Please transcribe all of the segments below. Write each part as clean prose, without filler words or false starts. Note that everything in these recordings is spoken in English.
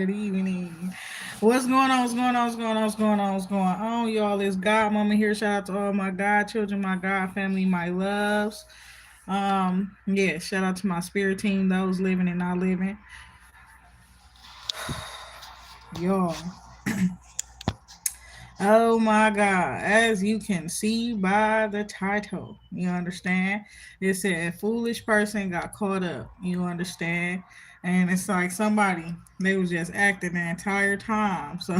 evening. What's going on? What's going on? What's going on? What's going on? What's going on, y'all? It's God Mama here. Shout out to all my God children, my God family, my loves. Yeah, shout out to my spirit team, those living and not living. Y'all. Oh my God. As you can see by the title, you understand? It said foolish person got caught up. You understand? And it's like somebody, they was just acting the entire time. So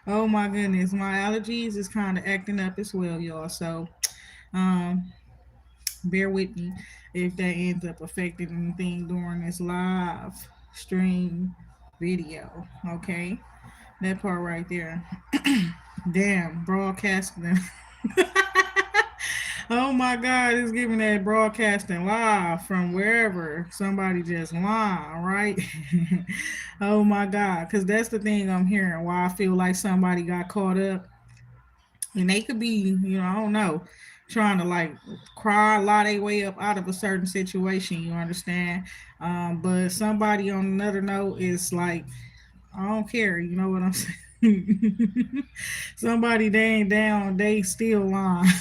oh my goodness, my allergies is kind of acting up as well, y'all. So, um, bear with me if that ends up affecting anything during this live stream video. Okay, that part right there. Damn, broadcasting. Oh my God, it's giving that broadcasting live from wherever somebody just lying, right? Oh my God, because that's the thing I'm hearing. Why I feel like somebody got caught up, and they could be, I don't know, trying to like cry, lie their way up out of a certain situation. You understand? But somebody on another note is like, I don't care. You know what I'm saying? Somebody they ain't down, they still lying.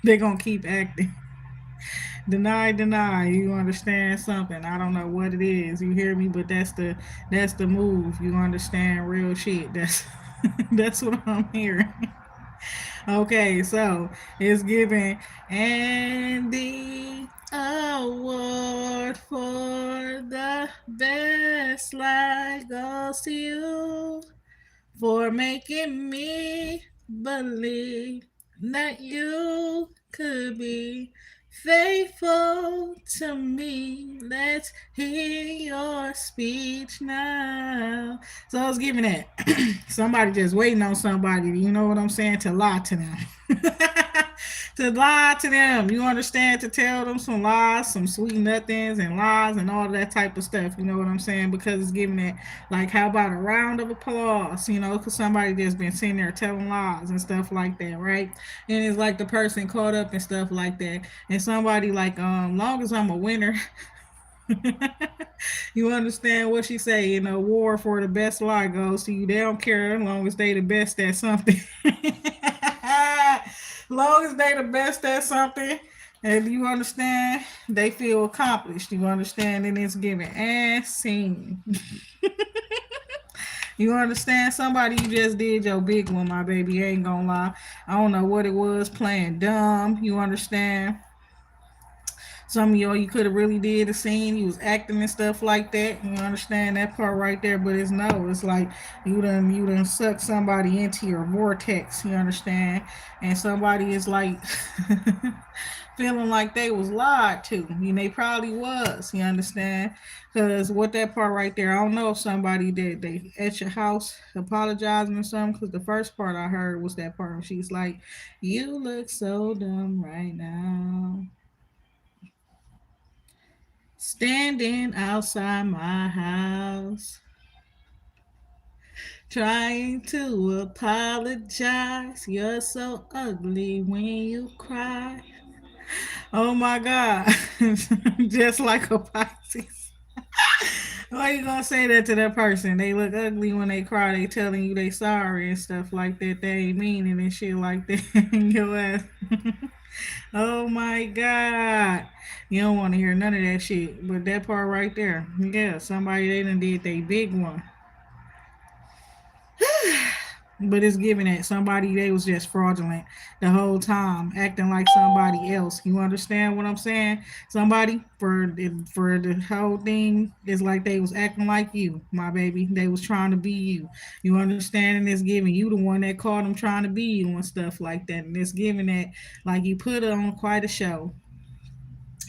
They gonna keep acting. Deny. You understand something? I don't know what it is. You hear me? But that's the move. You understand real shit. That's that's what I'm hearing. Okay, so it's giving Andy award for the best life goes to you for making me believe that you could be faithful to me. Let's hear your speech now. So I was giving that. Somebody just waiting on somebody, you know what I'm saying, to lie to them. To lie to them, you understand, to tell them some lies, some sweet nothings and lies and all that type of stuff, you know what I'm saying, because it's giving it like, how about a round of applause, because somebody just been sitting there telling lies and stuff like that, right? And it's like the person caught up and stuff like that, and somebody like, long as I'm a winner. You understand what she say? In a war for the best lie goes to you. They don't care as long as they the best at something. Long as they the best at something, and you understand, they feel accomplished. You understand, and it's given and seen. You understand? Somebody you just did your big one, my baby. I ain't gonna lie. I don't know what it was, playing dumb. You understand? Some of y'all, you could have really did a scene. You was acting and stuff like that. You understand that part right there? But it's no. It's like you done suck somebody into your vortex. You understand? And somebody is like feeling like they was lied to. They probably was. You understand? Because what that part right there, I don't know if somebody did they at your house apologizing or something. Because the first part I heard was that part where she's like, "You look so dumb right now." Standing outside my house, trying to apologize. You're so ugly when you cry. Oh my God. Just like a Pisces. Why you gonna say that to that person? They look ugly when they cry. They telling you they sorry and stuff like that. They ain't meaning and shit like that. Your ass. Oh my God. You don't want to hear none of that shit. But that part right there, yeah, somebody they done did they big one. But it's giving that somebody they was just fraudulent the whole time, acting like somebody else. You understand what I'm saying? Somebody for the whole thing is like they was acting like you, my baby. They was trying to be you. You understand? And it's giving you the one that called them trying to be you and stuff like that. And it's giving that like you put on quite a show.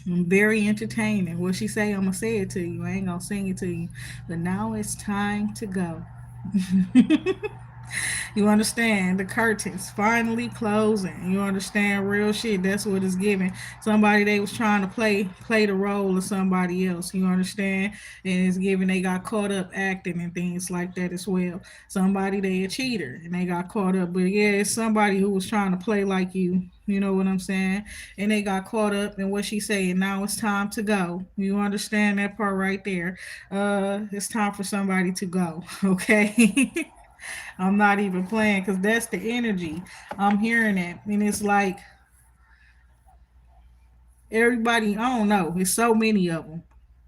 Very entertaining. What she say? I'm gonna say it to you. I ain't gonna sing it to you. But now it's time to go. You understand? The curtains finally closing. You understand? Real shit. That's what it's giving. Somebody they was trying to play the role of somebody else. You understand? And it's giving they got caught up acting and things like that as well. Somebody they a cheater and they got caught up. But yeah, it's somebody who was trying to play like you. You know what I'm saying? And they got caught up in what she saying. Now it's time to go. You understand that part right there? It's time for somebody to go. Okay. I'm not even playing because that's the energy. I'm hearing it, and it's like everybody. I don't know. It's so many of them.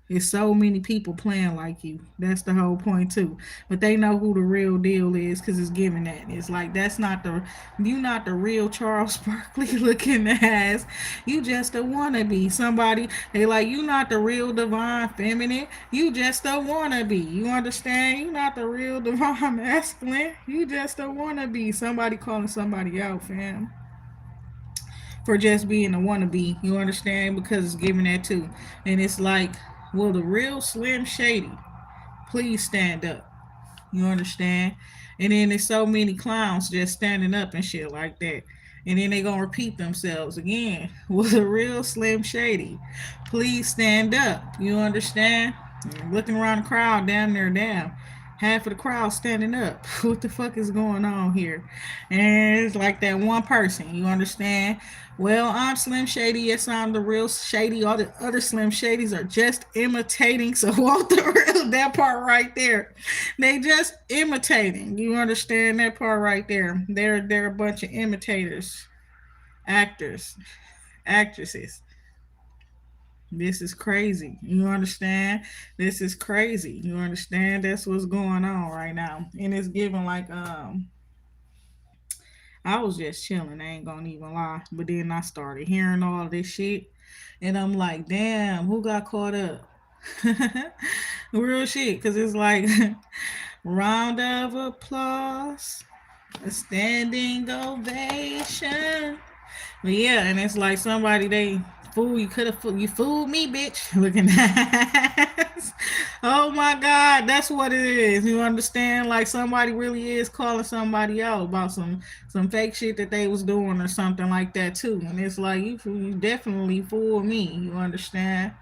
It's so many people playing like you. That's the whole point too. But they know who the real deal is because it's giving that. It's like that's not the you not the real Charles Barkley looking ass. You just a wannabe. Somebody they like you not the real divine feminine. You just a wannabe. You understand? You not the real divine masculine. You just a wannabe. Somebody calling somebody out, fam, for just being a wannabe. You understand? Because it's giving that too. And it's like, will the real Slim Shady please stand up? You understand? And then there's so many clowns just standing up and shit like that. And then they gonna repeat themselves again. Will the real Slim Shady please stand up? You understand? Looking around the crowd, down there, damn. Half of the crowd standing up. What the fuck is going on here? And it's like that one person, you understand? Well, I'm Slim Shady. Yes, I'm the real Shady. All the other Slim Shadys are just imitating. So, what the real, that part right there. They just imitating. You understand that part right there? They're a bunch of imitators, actors, actresses. This is crazy. You understand? This is crazy. You understand? That's what's going on right now. And it's giving like I was just chilling, I ain't gonna even lie. But then I started hearing all this shit and I'm like, damn, who got caught up? Real shit, cause it's like round of applause, a standing ovation. But yeah, and it's like somebody they fool you could have you fooled me, bitch. Looking ass. Oh my god, that's what it is. You understand? Like somebody really is calling somebody out about some fake shit that they was doing or something like that too. And it's like you definitely fooled me. You understand?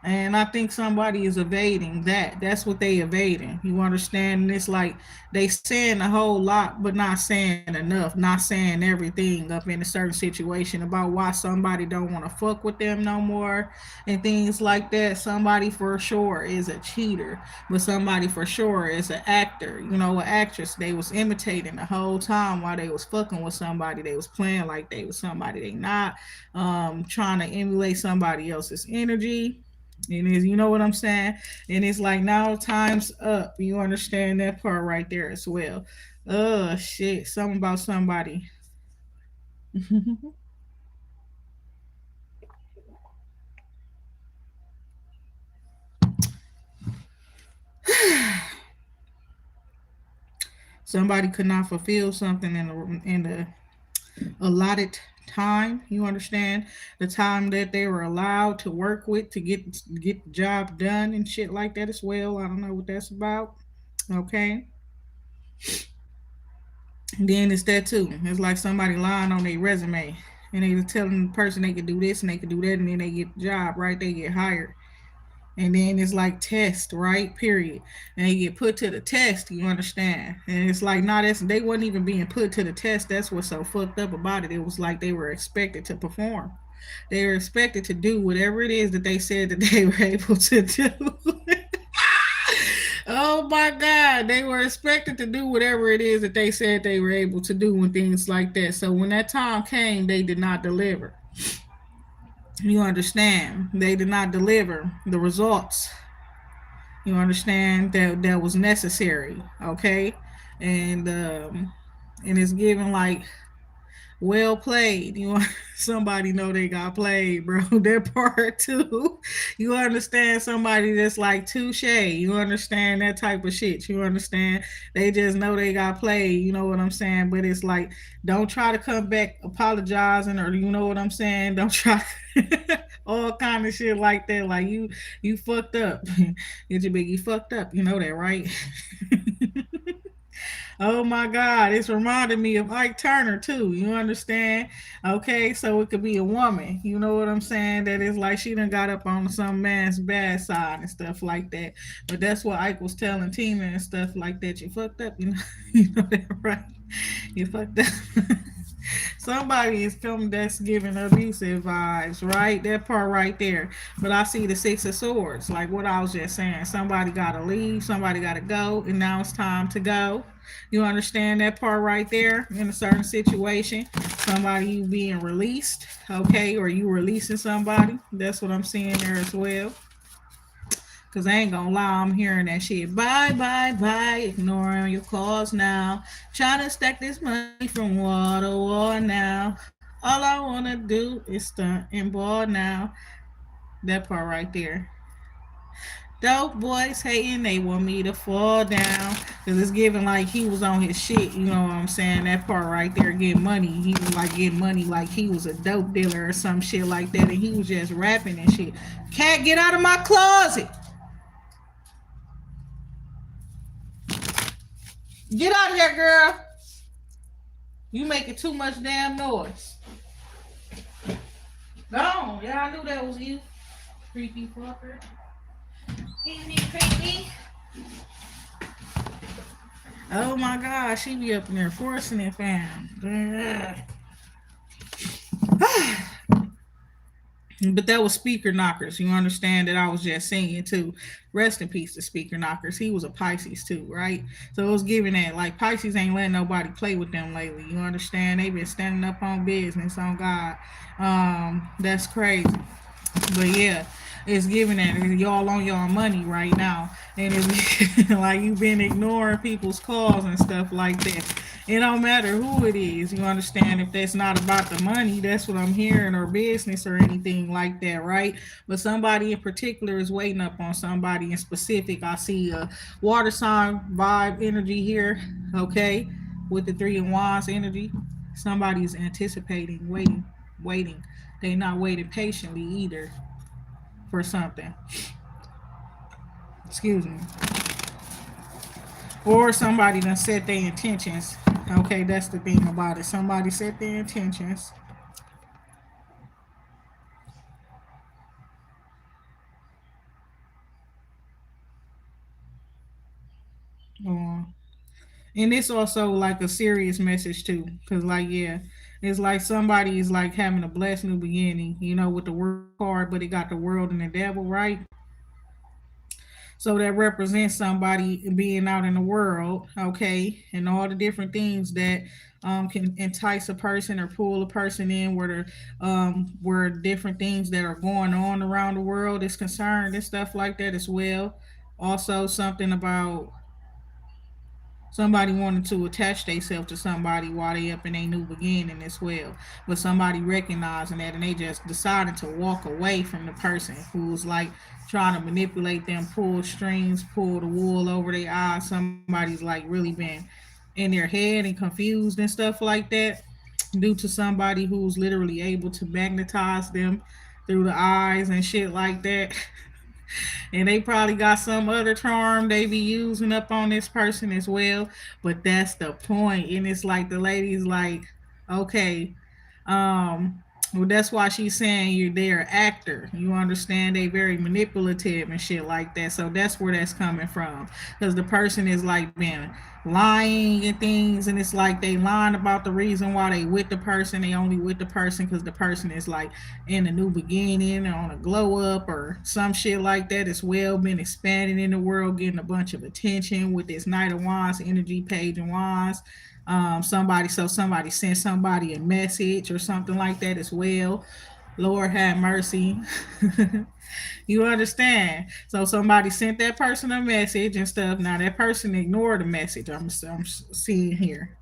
And I think somebody is evading that. That's what they evading. You understand? And it's like they saying a whole lot, but not saying enough, not saying everything up in a certain situation about why somebody don't want to fuck with them no more and things like that. Somebody for sure is a cheater, but somebody for sure is an actor, you know, an actress. They was imitating the whole time while they was fucking with somebody. They was playing like they was somebody they not, trying to emulate somebody else's energy. And is you know what I'm saying? And it's like now time's up. You understand that part right there as well. Shit. Something about somebody. Somebody could not fulfill something in the allotted time. You understand the time that they were allowed to work with to get the job done and shit like that as well. I don't know what that's about. Okay. And then it's that too. It's like somebody lying on their resume and they telling the person they could do this and they could do that and then they get the job, right? They get hired. And then it's like test, right? Period. And they get put to the test, you understand? And it's like, nah, that's they wasn't even being put to the test. That's what's so fucked up about it. It was like they were expected to perform. They were expected to do whatever it is that they said that they were able to do. Oh my God, they were expected to do whatever it is that they said they were able to do and things like that. So when that time came, they did not deliver. You understand? They did not deliver the results. You understand that was necessary. Okay, and and it's given like well played. You want somebody know they got played, bro. That part too. You understand somebody that's like touche. You understand that type of shit. You understand they just know they got played. You know what I'm saying? But it's like don't try to come back apologizing or you know what I'm saying. Don't try. All kind of shit like that. Like you fucked up. Get your biggie fucked up. You know that, right? Oh my God, it's reminding me of Ike Turner too. You understand? Okay, so it could be a woman. You know what I'm saying? That is like she done got up on some man's bad side and stuff like that. But that's what Ike was telling Tina and stuff like that. You fucked up. You know, you know that, right? You fucked up. Somebody is coming that's giving abusive vibes, right? That part right there. But I see the Six of Swords, like what I was just saying. Somebody gotta leave, somebody gotta go, and now it's time to go. You understand that part right there in a certain situation? Somebody you being released, okay, or you releasing somebody. That's what I'm seeing there as well. Cause I ain't gonna lie, I'm hearing that shit. Bye, bye, bye. Ignoring your calls now. Trying to stack this money from wall to wall now. All I wanna do is stunt and ball now. That part right there. Dope boys hating, they want me to fall down. Cause it's giving like he was on his shit, you know what I'm saying? That part right there, getting money. He was like getting money like he was a dope dealer or some shit like that. And he was just rapping and shit. Cat, get out of my closet. Get out of here, girl. You making too much damn noise. Go on. Yeah, I knew that was you. Creepy fucker. Creepy, creepy. Oh my god, she be up in there forcing it, fam. But that was Speaker Knockers. You understand that I was just singing too. Rest in peace to Speaker Knockers. He was a Pisces too, right? So it was giving that like Pisces ain't letting nobody play with them lately. You understand? They been standing up on business on God. That's crazy. But yeah, it's giving that y'all on y'all money right now, and it's like you've been ignoring people's calls and stuff like that. It don't matter who it is. You understand? If that's not about the money, that's what I'm hearing, or business or anything like that, right? But somebody in particular is waiting up on somebody in specific. I see a water sign vibe energy here, okay, with the three of wands energy. Somebody's anticipating, waiting. They not waiting patiently either for something. Excuse me. Or somebody done set their intentions. Okay, that's the thing about it. Somebody set their intentions. Uh, and it's also like a serious message too. Cause like yeah, it's like somebody is like having a blessed new beginning, you know, with the word card, but it got the world and the devil, right? So that represents somebody being out in the world, okay, and all the different things that can entice a person or pull a person in where different things that are going on around the world is concerned and stuff like that as well. Also, something about somebody wanting to attach themselves to somebody while they up in a new beginning as well. But somebody recognizing that and they just decided to walk away from the person who's like trying to manipulate them, pull strings, pull the wool over their eyes. Somebody's like really been in their head and confused and stuff like that due to somebody who's literally able to magnetize them through the eyes and shit like that. And they probably got some other charm they be using up on this person as well. But that's the point. And it's like the lady's like, okay, well, that's why she's saying you're their actor. You understand? They very manipulative and shit like that. So that's where that's coming from. Because the person is like being lying and things, and it's like they lying about the reason why they with the person. They only with the person because the person is like in a new beginning or on a glow up or some shit like that as well. Been expanding in the world, getting a bunch of attention with this Knight of Wands energy, Page of Wands. Somebody sent somebody a message or something like that as well. Lord have mercy. You understand? So somebody sent that person a message and stuff. Now that person ignored the message. I'm seeing here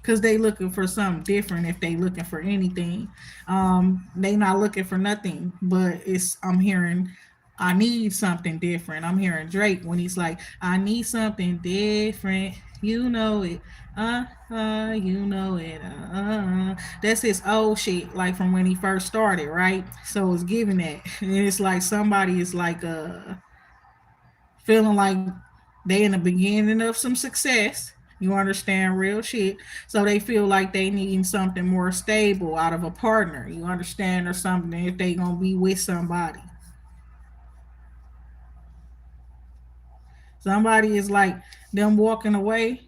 because they looking for something different. If they looking for anything, they not looking for nothing. But it's I'm hearing I need something different. I'm hearing Drake when he's like, I need something different. You know it. You know it. That's his old shit, like from when he first started, right? So it's giving that. And it's like somebody is like feeling like they in the beginning of some success. You understand real shit. So they feel like they need something more stable out of a partner. You understand or something if they gonna be with somebody. Somebody is like them walking away.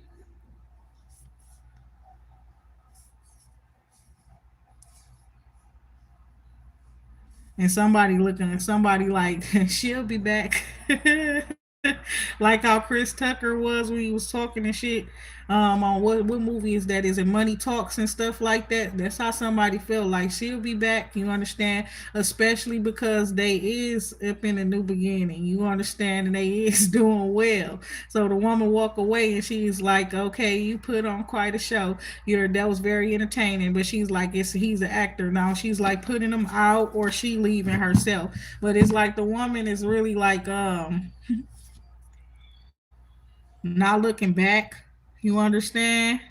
and somebody looking at somebody like she'll be back. Like how Chris Tucker was when he was talking and shit. On what movie is that? Is it Money Talks and stuff like that? That's how somebody felt like she'll be back. You understand? Especially because they is up in a new beginning. You understand? And they is doing well. So the woman walk away and she's like, "Okay, you put on quite a show. That was very entertaining." But she's like, "It's he's an actor now." She's like putting him out or she leaving herself. But it's like the woman is really like not looking back. You understand?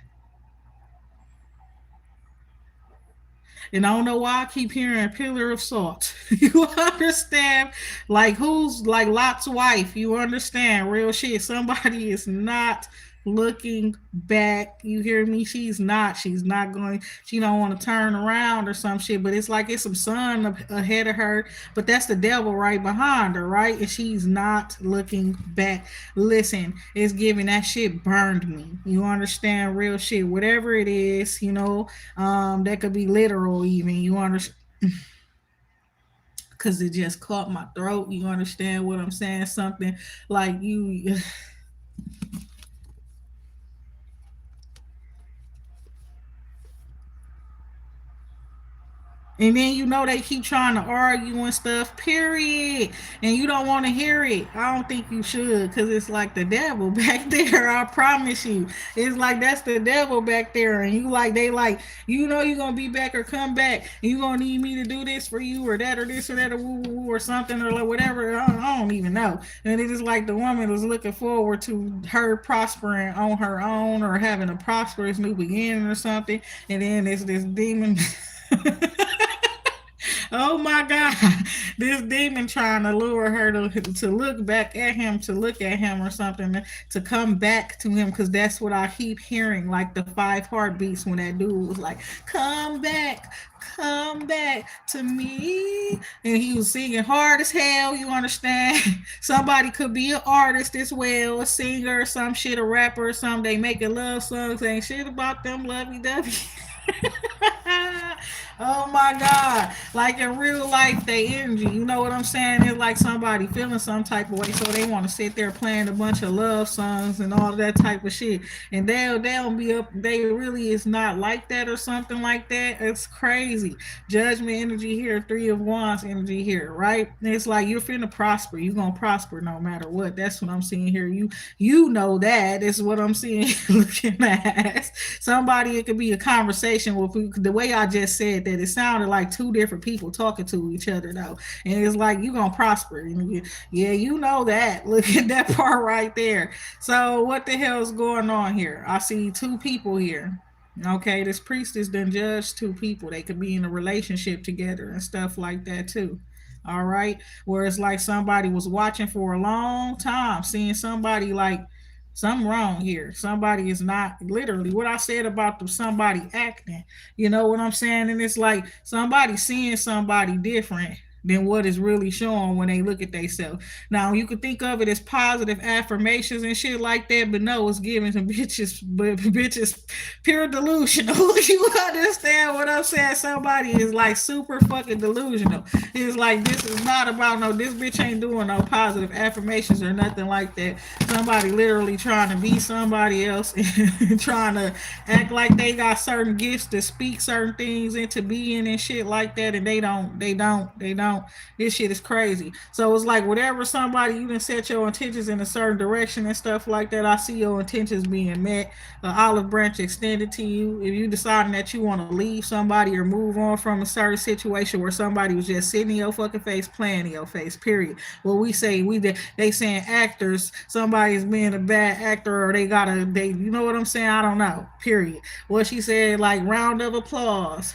And I don't know why I keep hearing pillar of salt. You understand? Like who's like Lot's wife? You understand? Real shit. Somebody is not looking back. You hear me? She's not. She's not going. She don't want to turn around or some shit. But it's like it's some sun ahead of her. But that's the devil right behind her, right? And she's not looking back. Listen, it's giving that shit burned me. You understand? Real shit. Whatever it is, that could be literal even. You understand? Because it just caught my throat. You understand what I'm saying? Something like you. And then they keep trying to argue and stuff, period. And you don't want to hear it. I don't think you should, because it's like the devil back there. I promise you. It's like that's the devil back there. And you like, they like, you're going to be back or come back. And you're going to need me to do this for you or that or this or that or woo woo woo or something or like whatever. I don't even know. And it is like the woman was looking forward to her prospering on her own or having a prosperous new beginning or something. And then it's this demon. Oh my God, this demon trying to lure her to look back at him, to look at him or something, to come back to him, because that's what I keep hearing, like the five heartbeats when that dude was like, come back to me. And he was singing hard as hell, you understand? Somebody could be an artist as well, a singer or some shit, a rapper or something. They making love songs, ain't shit about them lovey dovey. Oh my God. Like in real life, they energy. You know what I'm saying? It's like somebody feeling some type of way. So they want to sit there playing a bunch of love songs and all that type of shit. And they'll be up. They really is not like that or something like that. It's crazy. Judgment energy here, three of wands energy here, right? And it's like you're finna prosper. You're gonna prosper no matter what. That's what I'm seeing here. You know that. Is what I'm seeing looking at. Somebody, it could be a conversation with the way I just said that. It sounded like two different people talking to each other though, and it's like you gonna prosper. Yeah, you know that. Look at that part right there. So what the hell is going on here? I see two people here. Okay, this priestess done judged two people. They could be in a relationship together and stuff like that too. All right, where it's like somebody was watching for a long time, seeing somebody like something wrong here. Somebody is not literally what I said about somebody acting. You know what I'm saying? And it's like somebody seeing somebody different than what is really showing when they look at themselves. Now you could think of it as positive affirmations and shit like that, but no, it's giving some bitches, but bitches pure delusional. You understand what I'm saying? Somebody is like super fucking delusional. It's like this is not about no. This bitch ain't doing no positive affirmations or nothing like that. Somebody literally trying to be somebody else and trying to act like they got certain gifts to speak certain things into being and shit like that, and they don't. This shit is crazy. So it's like whatever somebody you done set your intentions in a certain direction and stuff like that. I see your intentions being met. An olive branch extended to you. If you deciding that you want to leave somebody or move on from a certain situation where somebody was just sitting in your fucking face, playing in your face. Period. What we say, they saying actors. Somebody's being a bad actor or they. You know what I'm saying? I don't know. Period. What she said, like round of applause.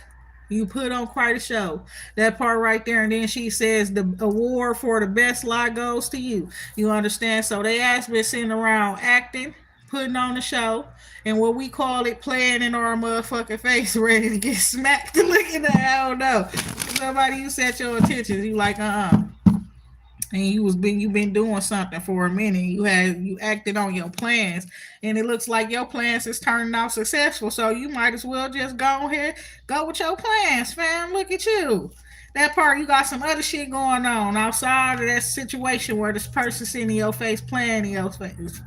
You put on quite a show. That part right there. And then she says the award for the best lie goes to you. You understand? So they ass been sitting around acting, putting on the show, and what we call it playing in our motherfucking face, ready to get smacked. Looking at, I don't know. Somebody you set your intentions. You like, and you been doing something for a minute. You acted on your plans, and it looks like your plans is turning out successful. So you might as well just go ahead, go with your plans, fam. Look at you. That part, you got some other shit going on outside of that situation where this person sitting in your face playing in your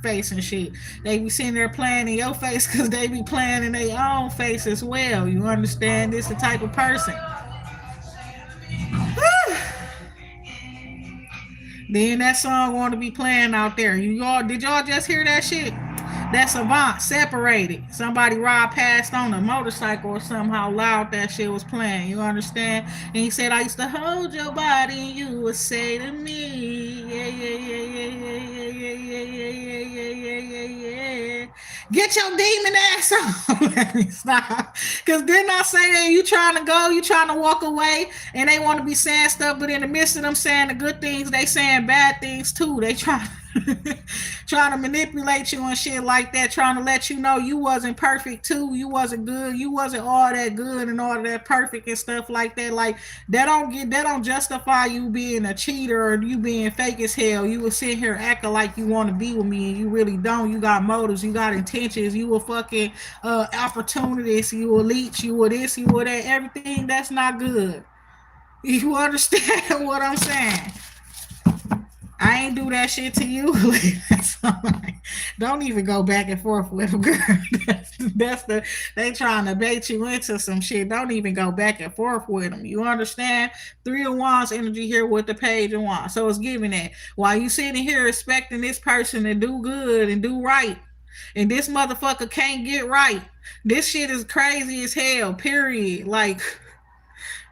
face and shit. They be sitting there playing in your face because they be playing in their own face as well. You understand? This the type of person. Then that song want to be playing out there. You all did y'all just hear that shit? That Savant separated. Somebody ride past on a motorcycle or somehow loud that shit was playing. You understand? And he said, I used to hold your body and you would say to me, yeah, yeah, yeah, yeah, yeah, yeah, yeah, yeah, yeah, yeah, yeah, yeah, yeah, yeah. Get your demon ass on. Let me stop. Because didn't I say that you trying to go, you trying to walk away, and they want to be saying stuff, but in the midst of them saying the good things, they saying bad things too. They trying trying to manipulate you and shit like that, trying to let you know you wasn't perfect too, you wasn't good, you wasn't all that good and all that perfect and stuff like that. Like that don't justify you being a cheater or you being fake as hell. You will sit here acting like you want to be with me and you really don't. You got motives, you got intentions, you a fucking opportunist, you a leech, you a this, you a that, everything that's not good. You understand what I'm saying? I ain't do that shit to you. Don't even go back and forth with them, girl. That's the they trying to bait you into some shit. Don't even go back and forth with them. You understand? Three of Wands energy here with the Page of Wands. So it's giving that while you sitting here expecting this person to do good and do right, and this motherfucker can't get right. This shit is crazy as hell. Period. Like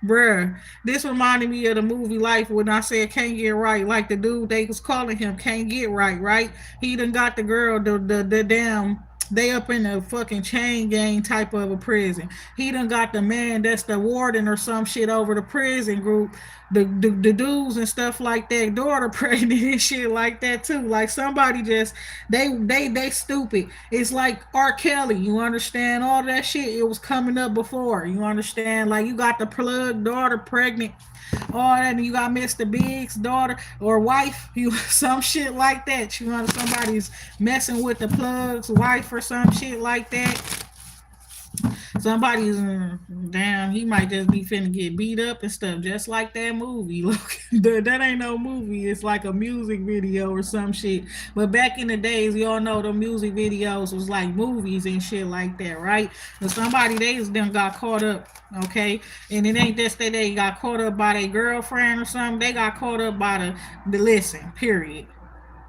bruh, this reminded me of the movie Life when I said can't get right. Like the dude they was calling him can't get right, right? He done got the girl, the damn they up in a fucking chain gang type of a prison. He done got the man that's the warden or some shit over the prison group. The dudes and stuff like that, daughter pregnant and shit like that too. Like somebody just they stupid. It's like R. Kelly, you understand? All that shit it was coming up before. You understand? Like you got the plug daughter pregnant, all that, and you got Mr. Big's daughter or wife, you some shit like that. You know, somebody's messing with the plug's wife or some shit like that. Somebody's damn, he might just be finna get beat up and stuff, just like that movie. Look, that ain't no movie. It's like a music video or some shit. But back in the days, y'all know the music videos was like movies and shit like that, right? But somebody they just done got caught up, okay? And it ain't just that they got caught up by their girlfriend or something. They got caught up by the listen. Period.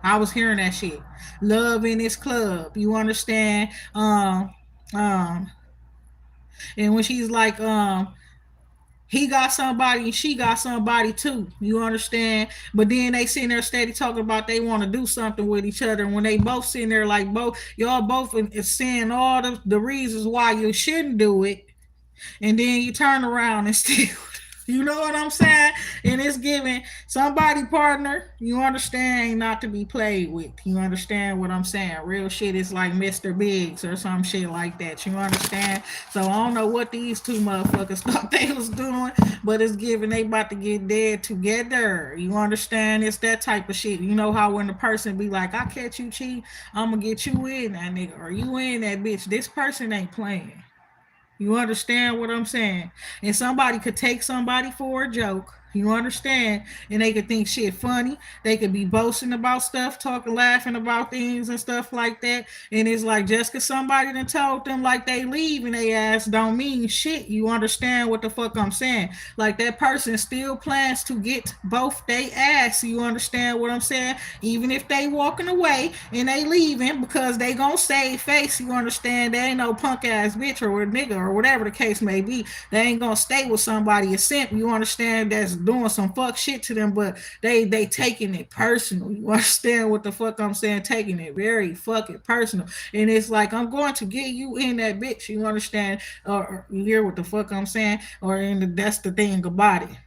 I was hearing that shit. Love in this club. You understand? Um, and when she's like, he got somebody and she got somebody too. You understand? But then they sitting there steady talking about they want to do something with each other. And when they both sitting there like both y'all both is saying all the reasons why you shouldn't do it, and then you turn around and still you know what I'm saying? And it's giving somebody partner, you understand, ain't not to be played with. You understand what I'm saying? Real shit is like Mr. Biggs or some shit like that. You understand? So I don't know what these two motherfuckers thought they was doing, but it's giving they about to get dead together. You understand? It's that type of shit. You know how when the person be like, I catch you cheat, I'm gonna get you in that nigga, or you in that bitch. This person ain't playing. You understand what I'm saying? And somebody could take somebody for a joke. You understand? And they could think shit funny. They could be boasting about stuff, talking, laughing about things and stuff like that. And it's like just because somebody done told them like they leave and they ass don't mean shit. You understand what the fuck I'm saying? Like that person still plans to get both they ass. You understand what I'm saying? Even if they walking away and they leaving because they gonna save face. You understand? They ain't no punk ass bitch or a nigga or whatever the case may be. They ain't gonna stay with somebody a simp. You understand? That's doing some fuck shit to them, but they taking it personal. You understand what the fuck I'm saying? Taking it very fucking personal. And it's like I'm going to get you in that bitch. You understand? Or you hear what the fuck I'm saying? Or in the that's the thing about it.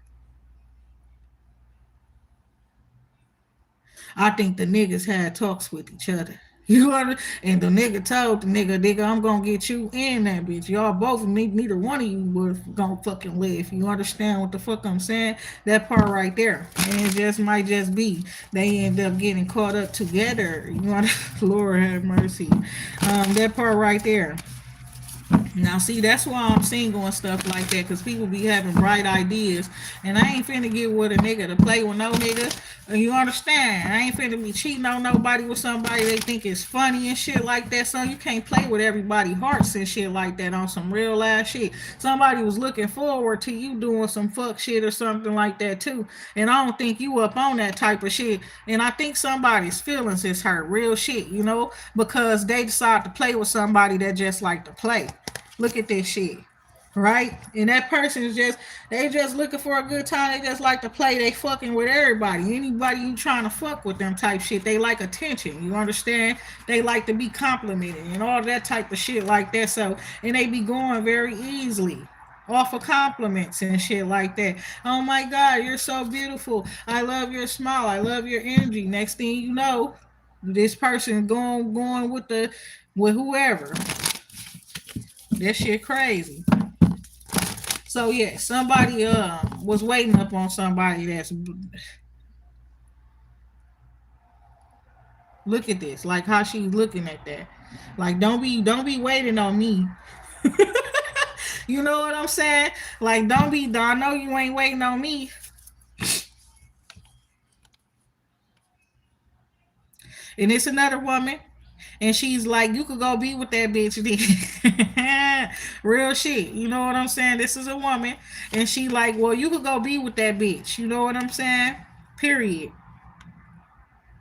I think the niggas had talks with each other. You know, and the nigga told the nigga, I'm gonna get you in that bitch. Y'all both, neither one of you was gonna fucking live. You understand what the fuck I'm saying? That part right there. And it just might just be they end up getting caught up together. You know, Lord have mercy. That part right there. Now, see, that's why I'm single and stuff like that, because people be having bright ideas. And I ain't finna get with a nigga to play with no nigga. You understand? I ain't finna be cheating on nobody with somebody they think is funny and shit like that. So you can't play with everybody's hearts and shit like that on some real ass shit. Somebody was looking forward to you doing some fuck shit or something like that too. And I don't think you up on that type of shit. And I think somebody's feelings is hurt. Real shit, you know? Because they decide to play with somebody that just like to play. Look at this shit. Right? And that person is just they just looking for a good time. They just like to play. They fucking with everybody. Anybody you trying to fuck with them type shit. They like attention. You understand? They like to be complimented and all that type of shit like that. So and they be going very easily off of compliments and shit like that. Oh my God, you're so beautiful. I love your smile. I love your energy. Next thing you know, this person going with whoever. That shit crazy. So yeah, somebody was waiting up on somebody that's look at this, like how she's looking at that. Like don't be waiting on me. You know what I'm saying? Like don't be I know you ain't waiting on me. And it's another woman. And she's like, you could go be with that bitch then. Real shit. You know what I'm saying? This is a woman. And she like, well, you could go be with that bitch. You know what I'm saying? Period.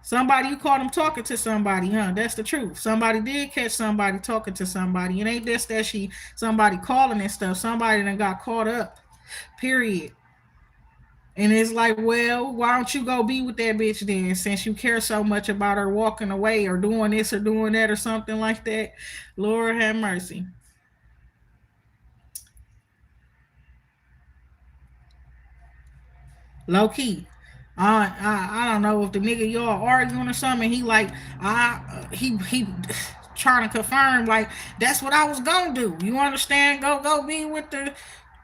Somebody, you caught them talking to somebody, huh? That's the truth. Somebody did catch somebody talking to somebody. It ain't just that somebody calling and stuff. Somebody done got caught up. Period. And it's like, well, why don't you go be with that bitch then, since you care so much about her walking away or doing this or doing that or something like that? Lord have mercy. Low key. I don't know if the nigga y'all arguing or something. He like he trying to confirm like that's what I was gonna do. You understand? Go be with the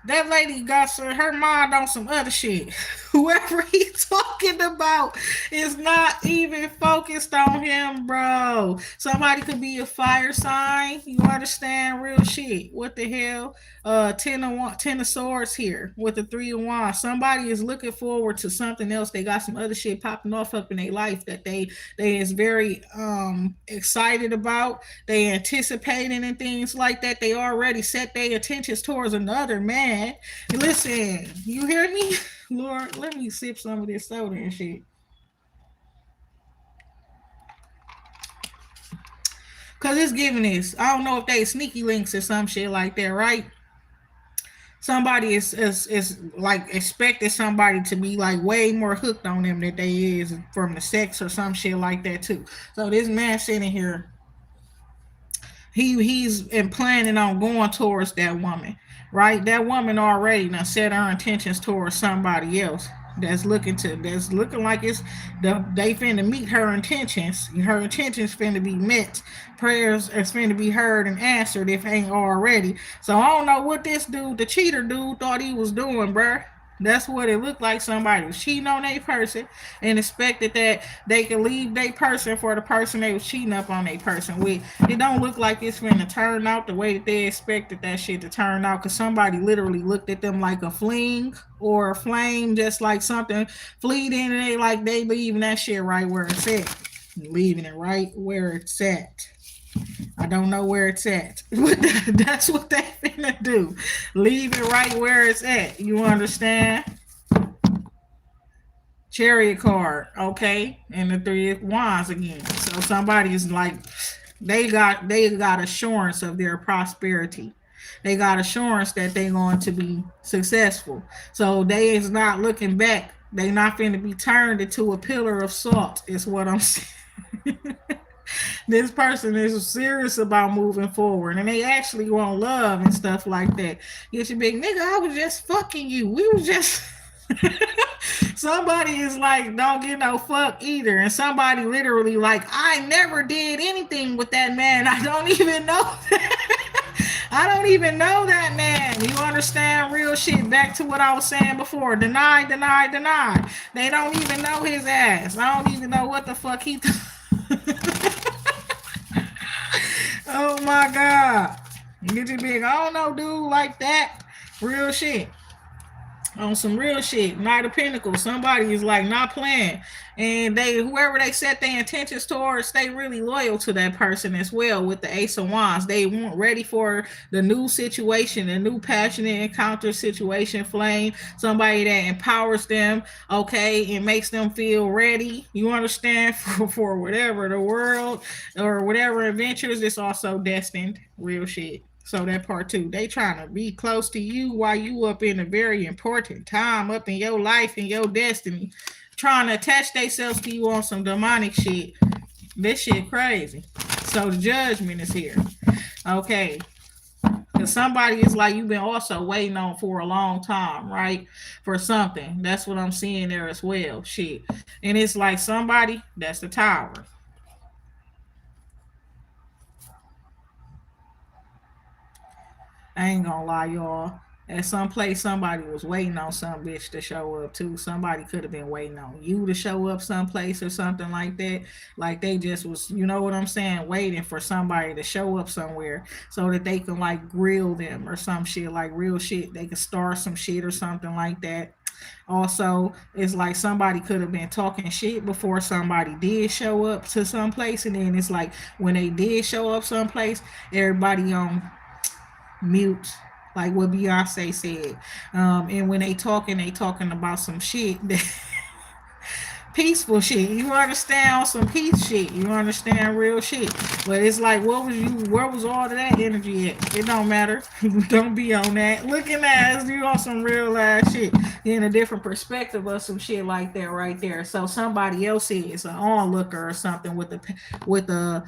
that lady got her mind on some other shit. Whoever he talking about is not even focused on him, bro. Somebody could be a fire sign. You understand? Real shit. What the hell? Ten of swords here with the three of wands. Somebody is looking forward to something else. They got some other shit popping off up in their life that they is very excited about. They anticipating and things like that. They already set their attentions towards another man. Listen, you hear me? Lord, let me sip some of this soda and shit. Cause it's giving this. I don't know if they sneaky links or some shit like that, right? Somebody is like expecting somebody to be like way more hooked on them than they is from the sex or some shit like that too. So this man sitting here, he's planning on going towards that woman, right? That woman already now set her intentions towards somebody else that's looking like they finna meet her intentions. Her intentions finna be met. Prayers is finna be heard and answered if ain't already. So I don't know what this dude, the cheater dude, thought he was doing, bruh. That's what it looked like. Somebody was cheating on a person and expected that they could leave their person for the person they was cheating up on a person with. It don't look like it's going to turn out the way that they expected that shit to turn out, because somebody literally looked at them like a fling or a flame, just like something fleeting, and they leaving that shit right where it's at. Leaving it right where it's at. I don't know where it's at, but that's what they finna do. Leave it right where it's at. You understand? Chariot card, okay, and the three of wands again. So somebody's like, they got assurance of their prosperity. They got assurance that they're going to be successful. So they is not looking back. They not finna be turned into a pillar of salt. Is what I'm saying. This person is serious about moving forward and they actually want love and stuff like that. Get your big nigga, I was just fucking you. We was just somebody is like, don't get no fuck either. And somebody literally like, I never did anything with that man. I don't even know that. I don't even know that man. You understand? Real shit. Back to what I was saying before. Deny, deny, deny. They don't even know his ass. I don't even know what the fuck he Oh my God. You just be like, I don't know, dude, like that. Real shit. On some real shit. Knight of Pentacles. Somebody is like not playing. And they whoever they set their intentions towards, stay really loyal to that person as well with the Ace of Wands. They want ready for the new situation, the new passionate encounter situation, flame, somebody that empowers them, okay, and makes them feel ready. You understand? For whatever the world or whatever adventures it's also destined. Real shit. So that part too, they trying to be close to you while you up in a very important time up in your life and your destiny, trying to attach themselves to you on some demonic shit. This shit crazy. So the judgment is here. Okay. Because somebody is like you've been also waiting on for a long time, right? For something. That's what I'm seeing there as well. Shit. And it's like somebody, that's the tower. I ain't gonna lie, y'all. At some place, somebody was waiting on some bitch to show up too. Somebody could have been waiting on you to show up someplace or something like that. Like they just was, you know what I'm saying, waiting for somebody to show up somewhere so that they can like grill them or some shit, like real shit. They could start some shit or something like that. Also, it's like somebody could have been talking shit before somebody did show up to some place, and then it's like when they did show up someplace, everybody on mute, like what Beyonce said. And when they talking about some shit that peaceful shit. You understand on some peace shit. You understand real shit. But it's like, what was you? Where was all of that energy at? It don't matter. Don't be on that. Looking at you on some real ass shit in a different perspective of some shit like that right there. So somebody else is an onlooker or something with the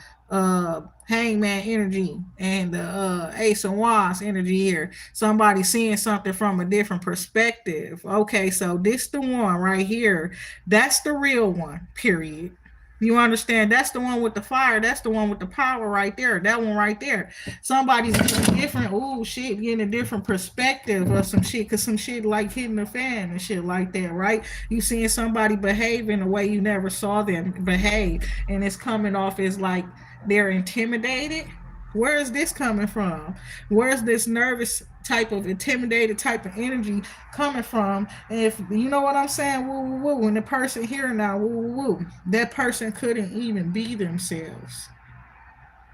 hangman energy and the ace of wands energy here. Somebody seeing something from a different perspective. Okay, so this the one right here, that's the real one, period. You understand? That's the one with the fire. That's the one with the power right there. That one right there. Somebody's getting different. Ooh, shit, getting a different perspective of some shit. Cause some shit like hitting the fan and shit like that, right? You seeing somebody behave in a way you never saw them behave, and it's coming off as like they're intimidated. Where is this coming from? Where's this nervous type of intimidated type of energy coming from? And if you know what I'm saying, woo woo woo. When the person here now, woo woo woo, that person couldn't even be themselves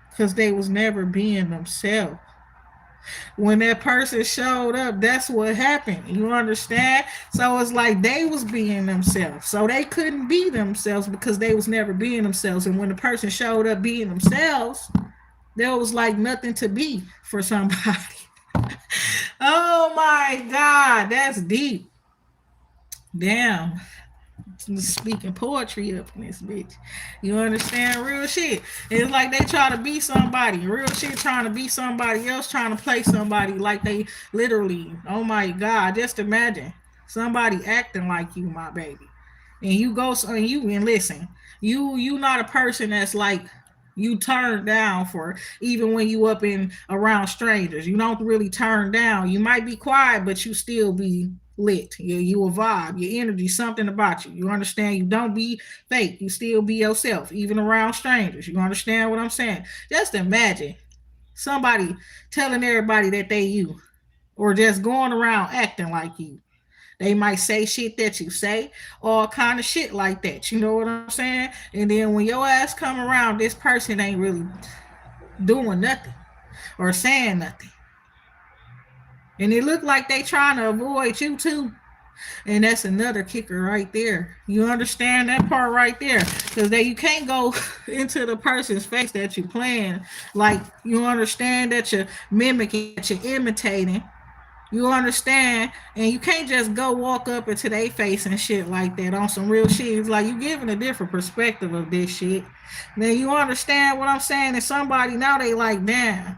because they was never being themselves. When that person showed up, that's what happened. You understand? So it's like they was being themselves, so they couldn't be themselves because they was never being themselves. And when the person showed up being themselves, there was like nothing to be for somebody. Oh my God, that's deep. Damn. Speaking poetry up in this bitch. You understand? Real shit. It's like they try to be somebody. Real shit trying to be somebody else, trying to play somebody like they literally, oh my God, just imagine somebody acting like you, my baby. And you go and you and listen, you not a person that's like you turn down for even when you up in around strangers. You don't really turn down. You might be quiet, but you still be lit. You a vibe, your energy, something about you. You understand? You don't be fake. You still be yourself, even around strangers. You understand what I'm saying? Just imagine somebody telling everybody that they you, or just going around acting like you. They might say shit that you say, all kind of shit like that. You know what I'm saying? And then when your ass come around, this person ain't really doing nothing or saying nothing. And it look like they trying to avoid you too. And that's another kicker right there. You understand that part right there? Because they you can't go into the person's face that you playing. Like you understand that you're mimicking, that you're imitating. You understand? And you can't just go walk up into their face and shit like that on some real shit. It's like you giving a different perspective of this shit. Now you understand what I'm saying? And somebody now they like, damn.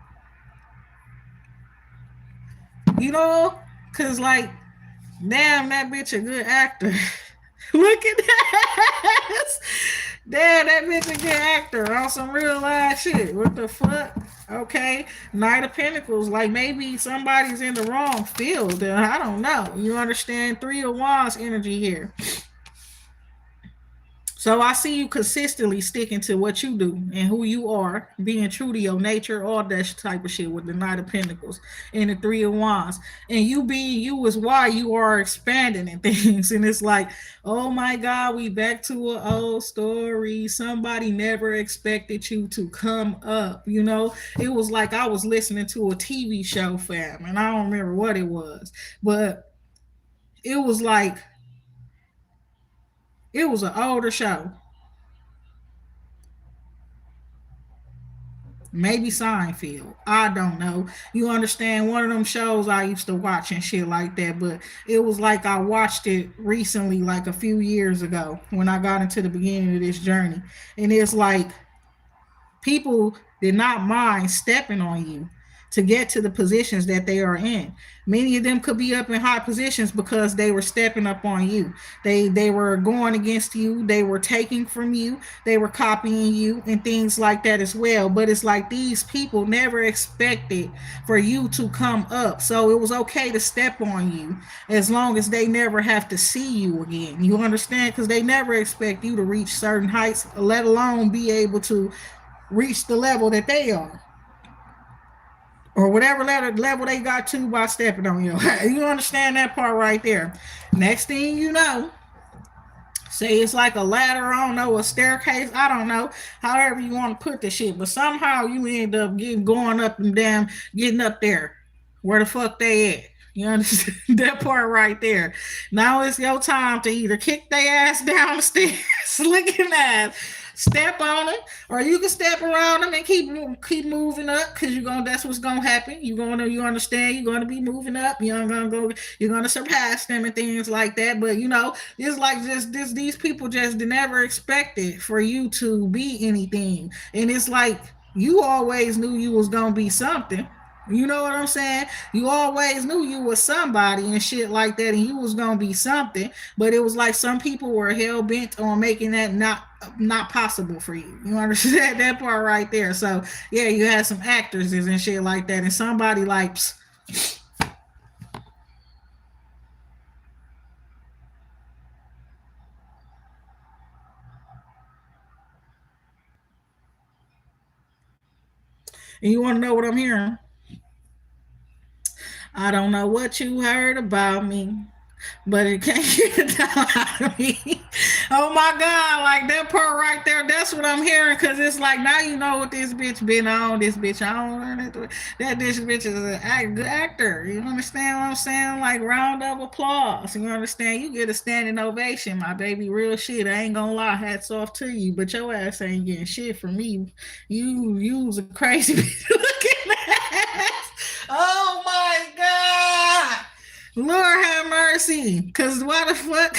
You know? Cause like, damn, that bitch a good actor. Look at that. Damn, that bitch a good actor on some real life shit. What the fuck? Okay. Knight of Pentacles. Like maybe somebody's in the wrong field. I don't know. You understand? Three of Wands energy here. So I see you consistently sticking to what you do and who you are, being true to your nature, all that type of shit with the Knight of Pentacles and the Three of Wands. And you being you is why you are expanding and things. And it's like, oh my God, we back to an old story. Somebody never expected you to come up. You know, it was like I was listening to a TV show, fam, and I don't remember what it was, but it was like, it was an older show. Maybe Seinfeld. I don't know. You understand? One of them shows I used to watch and shit like that. But it was like I watched it recently, like a few years ago, when I got into the beginning of this journey. And it's like people did not mind stepping on you to get to the positions that they are in. Many of them could be up in high positions because they were stepping up on you. They were going against you, they were taking from you, they were copying you and things like that as well. But it's like these people never expected for you to come up. So it was okay to step on you as long as they never have to see you again. You understand? Because they never expect you to reach certain heights, let alone be able to reach the level that they are, or whatever level they got to by stepping on you. You understand that part right there? Next thing you know, say it's like a ladder, I don't know, a staircase, I don't know, however you want to put the shit, but somehow you end up going up and down, getting up there. Where the fuck they at? You understand that part right there? Now it's your time to either kick their ass down the stairs, licking ass, step on it, or you can step around them and keep moving up, because you're gonna, that's what's gonna happen. You understand, you're gonna be moving up, you're gonna surpass them and things like that. But you know, it's like just these people just never expected for you to be anything. And it's like you always knew you was gonna be something. You know what I'm saying? You always knew you was somebody and shit like that, and you was gonna be something. But it was like some people were hell bent on making that not possible for you. You understand that part right there? So yeah, you had some actresses and shit like that, and somebody like, and you want to know what I'm hearing? I don't know what you heard about me, but it can't get down out of me. Oh my God, like that part right there, that's what I'm hearing. Cause it's like now you know what this bitch been on. This bitch on that this bitch is a good actor. You understand what I'm saying? Like round of applause. You understand? You get a standing ovation, my baby. Real shit. I ain't gonna lie, hats off to you. But your ass ain't getting shit from me. You was a crazy bitch looking ass. Oh my God. Lord have mercy. Cause why the fuck?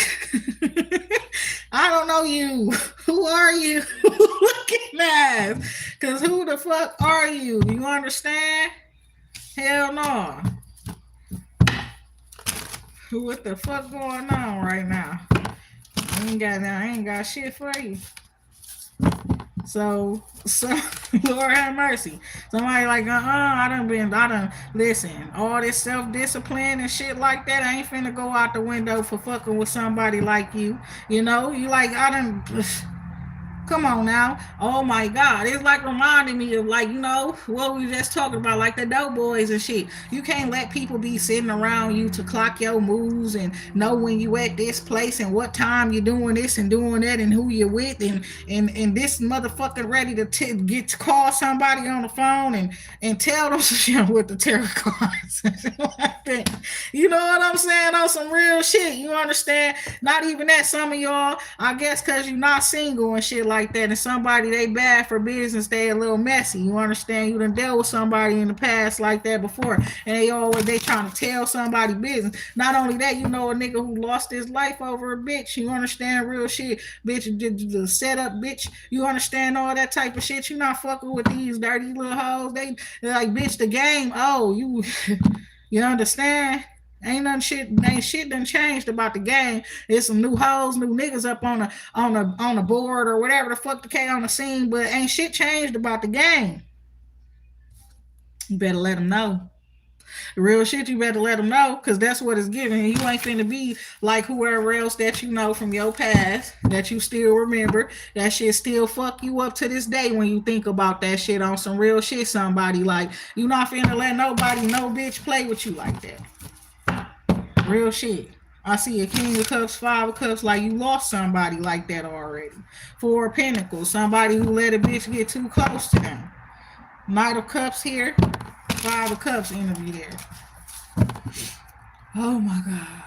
I don't know you. Who are you? Looking at. Cause who the fuck are you? You understand? Hell no. What the fuck going on right now? I ain't got shit for you. So Lord have mercy. Somebody like, I done listen, all this self-discipline and shit like that, I ain't finna go out the window for fucking with somebody like you. You know, you like, I done come on now. Oh my God. It's like reminding me of, like, you know, what we were just talking about, like the dope boys and shit. You can't let people be sitting around you to clock your moves and know when you at this place and what time you're doing this and doing that and who you're with, and this motherfucker ready to get to call somebody on the phone and tell them shit with the tarot cards. You know what I'm saying? On some real shit. You understand? Not even that. Some of y'all, I guess because you're not single and shit like that, and somebody they bad for business, they a little messy. You understand? You done dealt with somebody in the past like that before, and they trying to tell somebody business. Not only that, you know a nigga who lost his life over a bitch. You understand? Real shit. Bitch, the setup bitch. You understand all that type of shit. You not fucking with these dirty little hoes. They're like, bitch, the game. Oh, you you understand? Ain't shit done changed about the game. There's some new hoes, new niggas up on the board or whatever the fuck the K on the scene, but ain't shit changed about the game. You better let them know. Real shit, you better let them know, because that's what it's giving. You ain't finna be like whoever else that you know from your past that you still remember. That shit still fuck you up to this day when you think about that shit on some real shit. Somebody like, you not finna let nobody, no bitch play with you like that. Real shit. I see a king of cups, five of cups, like you lost somebody like that already. Four of pentacles, somebody who let a bitch get too close to them. Knight of cups here, five of cups energy there. Oh my god.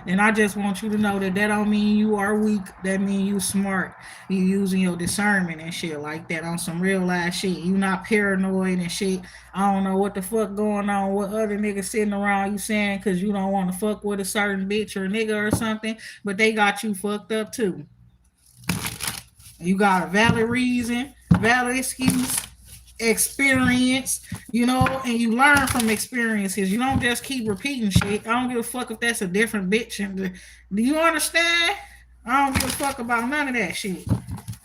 And I just want you to know that that don't mean you are weak. That mean you smart. You using your discernment and shit like that on some real ass shit. You not paranoid and shit. I don't know what the fuck going on. What other niggas sitting around you saying because you don't want to fuck with a certain bitch or nigga or something. But they got you fucked up too. You got a valid reason, valid excuse, experience, and you learn from experiences. You don't just keep repeating shit. I don't give a fuck if that's a different bitch. Do you understand? I don't give a fuck about none of that shit.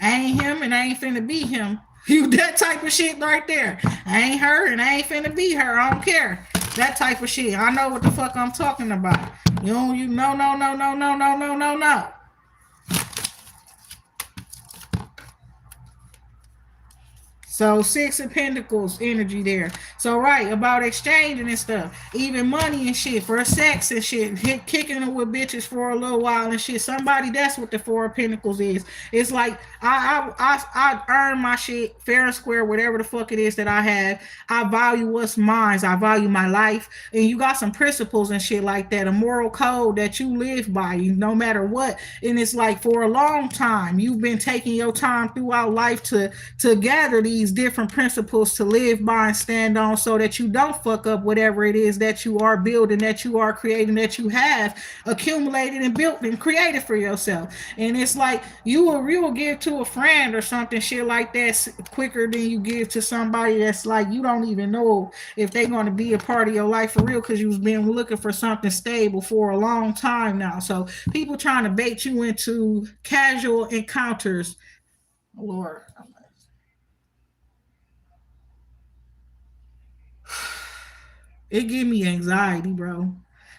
I ain't him and I ain't finna be him. You that type of shit right there. I ain't her and I ain't finna be her. I don't care. That type of shit. I know what the fuck I'm talking about. You no no no no no no no no no. So six of pentacles energy there. So right about exchanging and stuff, even money and shit for sex and shit, kicking it with bitches for a little while and shit. Somebody that's what the four of pentacles is. It's like I earn my shit fair and square, whatever the fuck it is that I have. I value what's mine. I value my life, and you got some principles and shit like that, a moral code that you live by, no matter what. And it's like for a long time you've been taking your time throughout life to gather these different principles to live by and stand on so that you don't fuck up whatever it is that you are building, that you are creating, that you have accumulated and built and created for yourself. And it's like you will give to a friend or something shit like that quicker than you give to somebody that's like you don't even know if they're going to be a part of your life for real, because you've been looking for something stable for a long time now. So people trying to bait you into casual encounters. Lord, it give me anxiety, bro.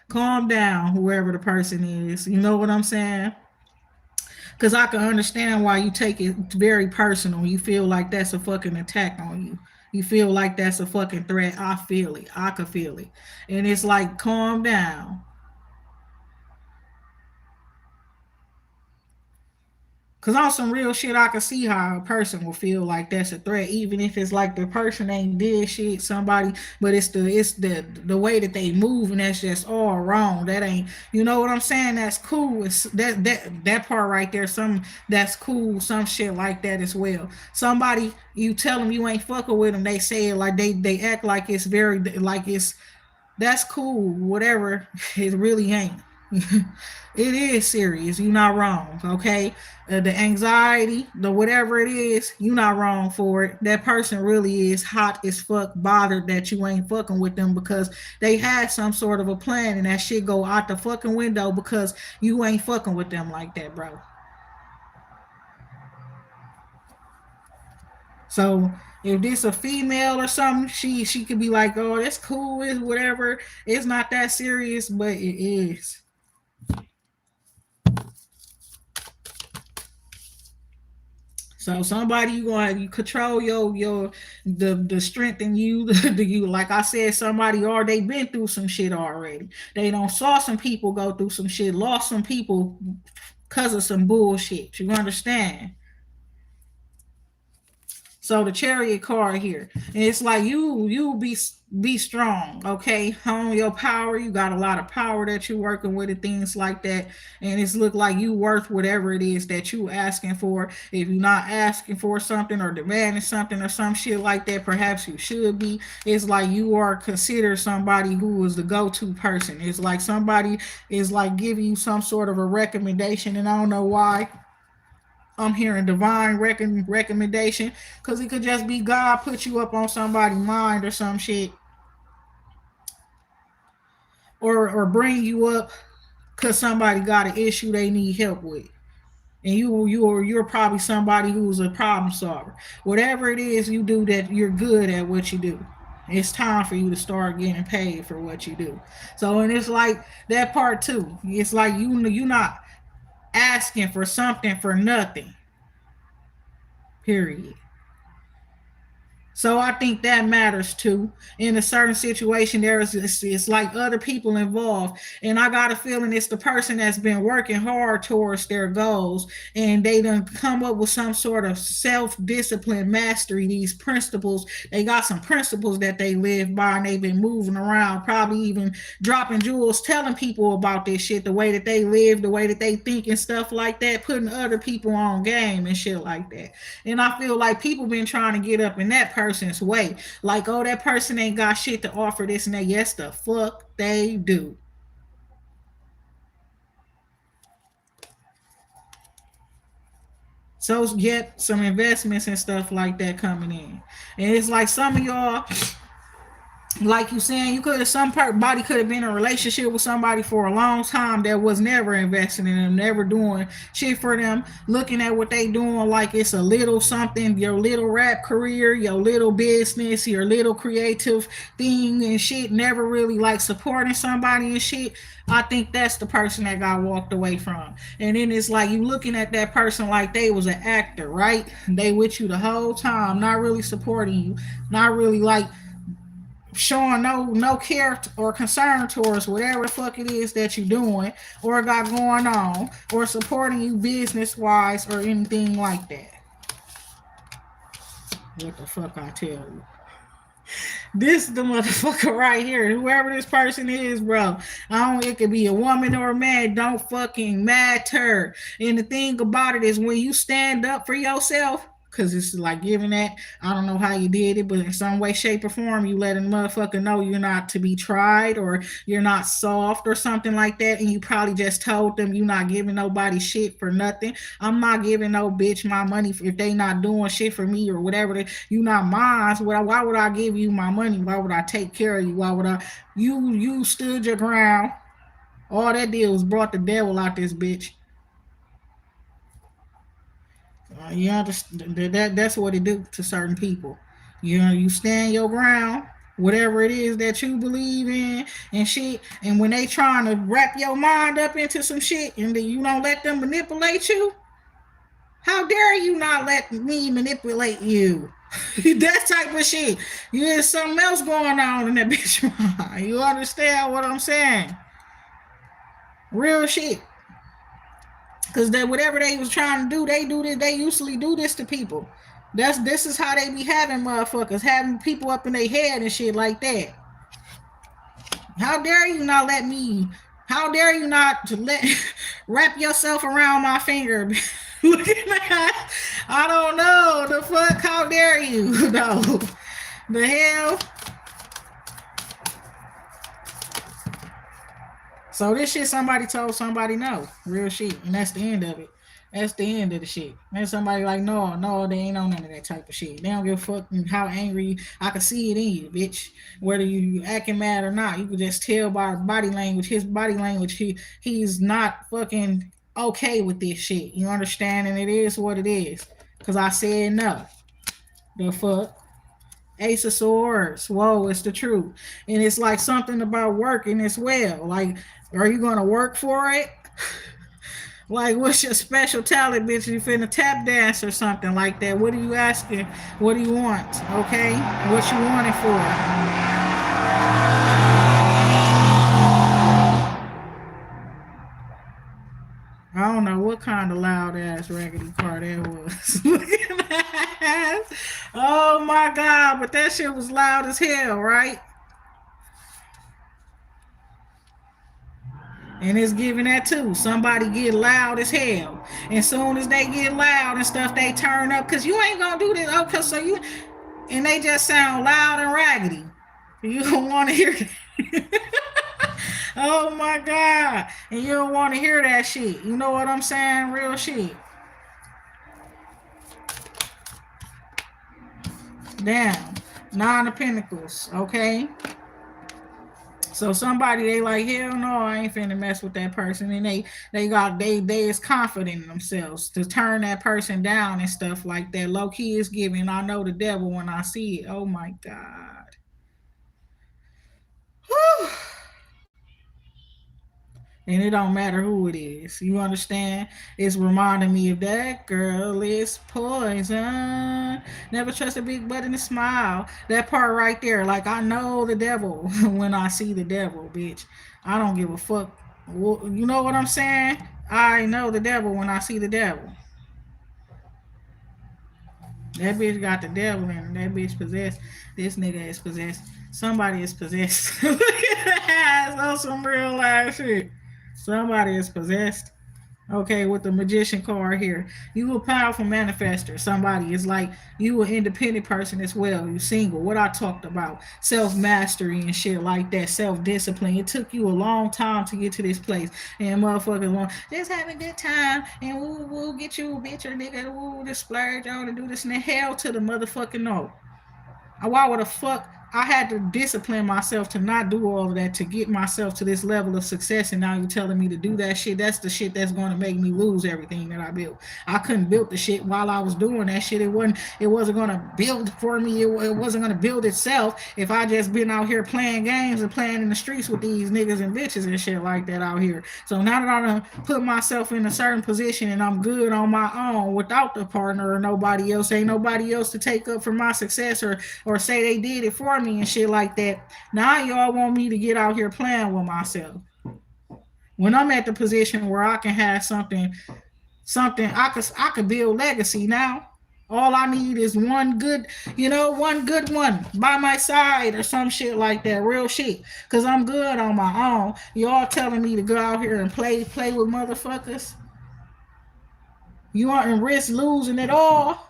Calm down, whoever the person is. You know what I'm saying? Because I can understand why you take it very personal. You feel like that's a fucking attack on you. You feel like that's a fucking threat. I feel it. I can feel it. And it's like, calm down. Cause on some real shit, I can see how a person will feel like that's a threat, even if it's like the person ain't did shit, somebody, but it's the way that they move, and that's just all wrong. That ain't, you know what I'm saying? That's cool. It's that part right there. Some that's cool. Some shit like that as well. Somebody you tell them you ain't fucking with them, they say it like they act like it's very like it's that's cool. Whatever, it really ain't. It is serious. You're not wrong. Okay, the anxiety, the whatever it is, you're not wrong for it. That person really is hot as fuck, bothered that you ain't fucking with them because they had some sort of a plan, and that shit go out the fucking window because you ain't fucking with them like that, bro. So if this a female or something, she could be like, oh, that's cool, it's whatever. It's not that serious, but it is. So somebody you gonna you control your the strength in you, the you like I said, somebody or they been through some shit already. They don't saw some people go through some shit, lost some people because of some bullshit. You understand? So the chariot card here, and it's like you be strong, okay? Hone your power. You got a lot of power that you're working with and things like that. And it's look like you worth whatever it is that you asking for. If you're not asking for something or demanding something or some shit like that, perhaps you should be. It's like you are considered somebody who is the go-to person. It's like somebody is like giving you some sort of a recommendation, and I don't know why I'm hearing divine recommendation, because it could just be God put you up on somebody's mind or some shit, or bring you up because somebody got an issue they need help with, and you're probably somebody who's a problem solver. Whatever it is you do that you're good at what you do, it's time for you to start getting paid for what you do. So, and it's like that part too. It's like you not asking for something for nothing. Period. So I think that matters too. In a certain situation, it's like other people involved, and I got a feeling it's the person that's been working hard towards their goals, and they done come up with some sort of self discipline mastery. These principles, they got some principles that they live by, and they've been moving around, probably even dropping jewels, telling people about this shit, the way that they live, the way that they think, and stuff like that, putting other people on game and shit like that. And I feel like people been trying to get up in that person's way. Like, oh, that person ain't got shit to offer this and that. Yes, the fuck they do. So get some investments and stuff like that coming in. And it's like some of y'all, like you saying, you could have somebody could have been in a relationship with somebody for a long time that was never investing in them, never doing shit for them, looking at what they doing like it's a little something, your little rap career, your little business, your little creative thing and shit, never really like supporting somebody and shit. I think that's the person that got walked away from. And then it's like you looking at that person like they was an actor, right? They with you the whole time, not really supporting you, not really like showing no care or concern towards whatever the fuck it is that you're doing or got going on, or supporting you business wise or anything like that. What the fuck I tell you? This is the motherfucker right here. Whoever this person is, bro. I don't. It could be a woman or a man. Don't fucking matter. And the thing about it is, when you stand up for yourself, because it's like giving that. I don't know how you did it, but in some way, shape, or form, you let a motherfucker know you're not to be tried, or you're not soft, or something like that. And you probably just told them you're not giving nobody shit for nothing. I'm not giving no bitch my money if they not doing shit for me or whatever. You not mine. So why would I give you my money? Why would I take care of you? Why would I? You stood your ground. All that did was brought the devil out this bitch. You understand that's what it do to certain people. You know, you stand your ground, whatever it is that you believe in and shit. And when they trying to wrap your mind up into some shit, and then you don't let them manipulate you, how dare you not let me manipulate you? That type of shit. You There's something else going on in that bitch mind. You understand what I'm saying? Real shit. Cause that whatever they was trying to do, they do this. They usually do this to people. This is how they be having motherfuckers, having people up in their head and shit like that. How dare you not let me? How dare you not to let wrap yourself around my finger? Look at that. I don't know the fuck. How dare you? No, the hell. So this shit somebody told somebody no. Real shit. And that's the end of it. That's the end of the shit. And somebody like, no, they ain't on none of that type of shit. They don't give a fuck how angry. I can see it in you, bitch. Whether you acting mad or not, you can just tell by body language. His body language, he's not fucking okay with this shit. You understand? And it is what it is. Cause I said no. The fuck. Ace of Swords. Whoa, it's the truth. And it's like something about working as well. Like, are you gonna work for it? Like, what's your special talent, bitch? You finna tap dance or something like that? What are you asking? What do you want? Okay, what you want it for? I don't know what kind of loud ass raggedy car that was. Oh my god, but that shit was loud as hell, right? And it's giving that too. Somebody get loud as hell. And soon as they get loud and stuff, they turn up. Cause you ain't gonna do this. Okay, so you and they just sound loud and raggedy. You don't want to hear that. Oh my god. And you don't want to hear that shit. You know what I'm saying? Real shit. Damn. Nine of Pentacles. Okay. So somebody they like, hell no, I ain't finna mess with that person, and they is confident in themselves to turn that person down and stuff like that. Low key is giving. I know the devil when I see it. Oh my god. Whew. And it don't matter who it is. You understand? It's reminding me of that girl is poison. Never trust a big butt and a smile. That part right there. Like I know the devil when I see the devil, bitch. I don't give a fuck. You know what I'm saying? I know the devil when I see the devil. That bitch got the devil in her. That bitch possessed. This nigga is possessed. Somebody is possessed. Look at that ass on some real life shit. Somebody is possessed. Okay, with the magician card here. You a powerful manifester. Somebody is like you an independent person as well. You single. What I talked about. Self-mastery and shit like that. Self-discipline. It took you a long time to get to this place. And motherfuckers want just have a good time and we'll get you a bitch or nigga. We'll just splurge on and do this and the hell to the motherfucking no. Why would the fuck I had to discipline myself to not do all of that to get myself to this level of success, and now you're telling me to do that shit? That's the shit that's going to make me lose everything that I built. I couldn't build the shit while I was doing that shit. It wasn't going to build for me. It wasn't going to build itself if I just been out here playing games and playing in the streets with these niggas and bitches and shit like that out here. So now that I done put myself in a certain position and I'm good on my own without the partner or nobody else, ain't nobody else to take up for my success or say they did it for me and shit like that. Now y'all want me to get out here playing with myself. When I'm at the position where I can have something I could build legacy now. All I need is one good one by my side or some shit like that, real shit. Cause I'm good on my own. Y'all telling me to go out here and play with motherfuckers. You aren't risk losing it all.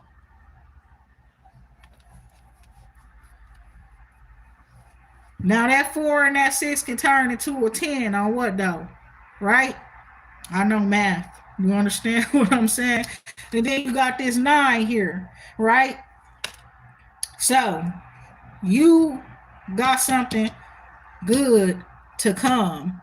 Now that 4 and that 6 can turn into a 10 on what though? Right? I know math. You understand what I'm saying? And then you got this 9 here, right? So you got something good to come.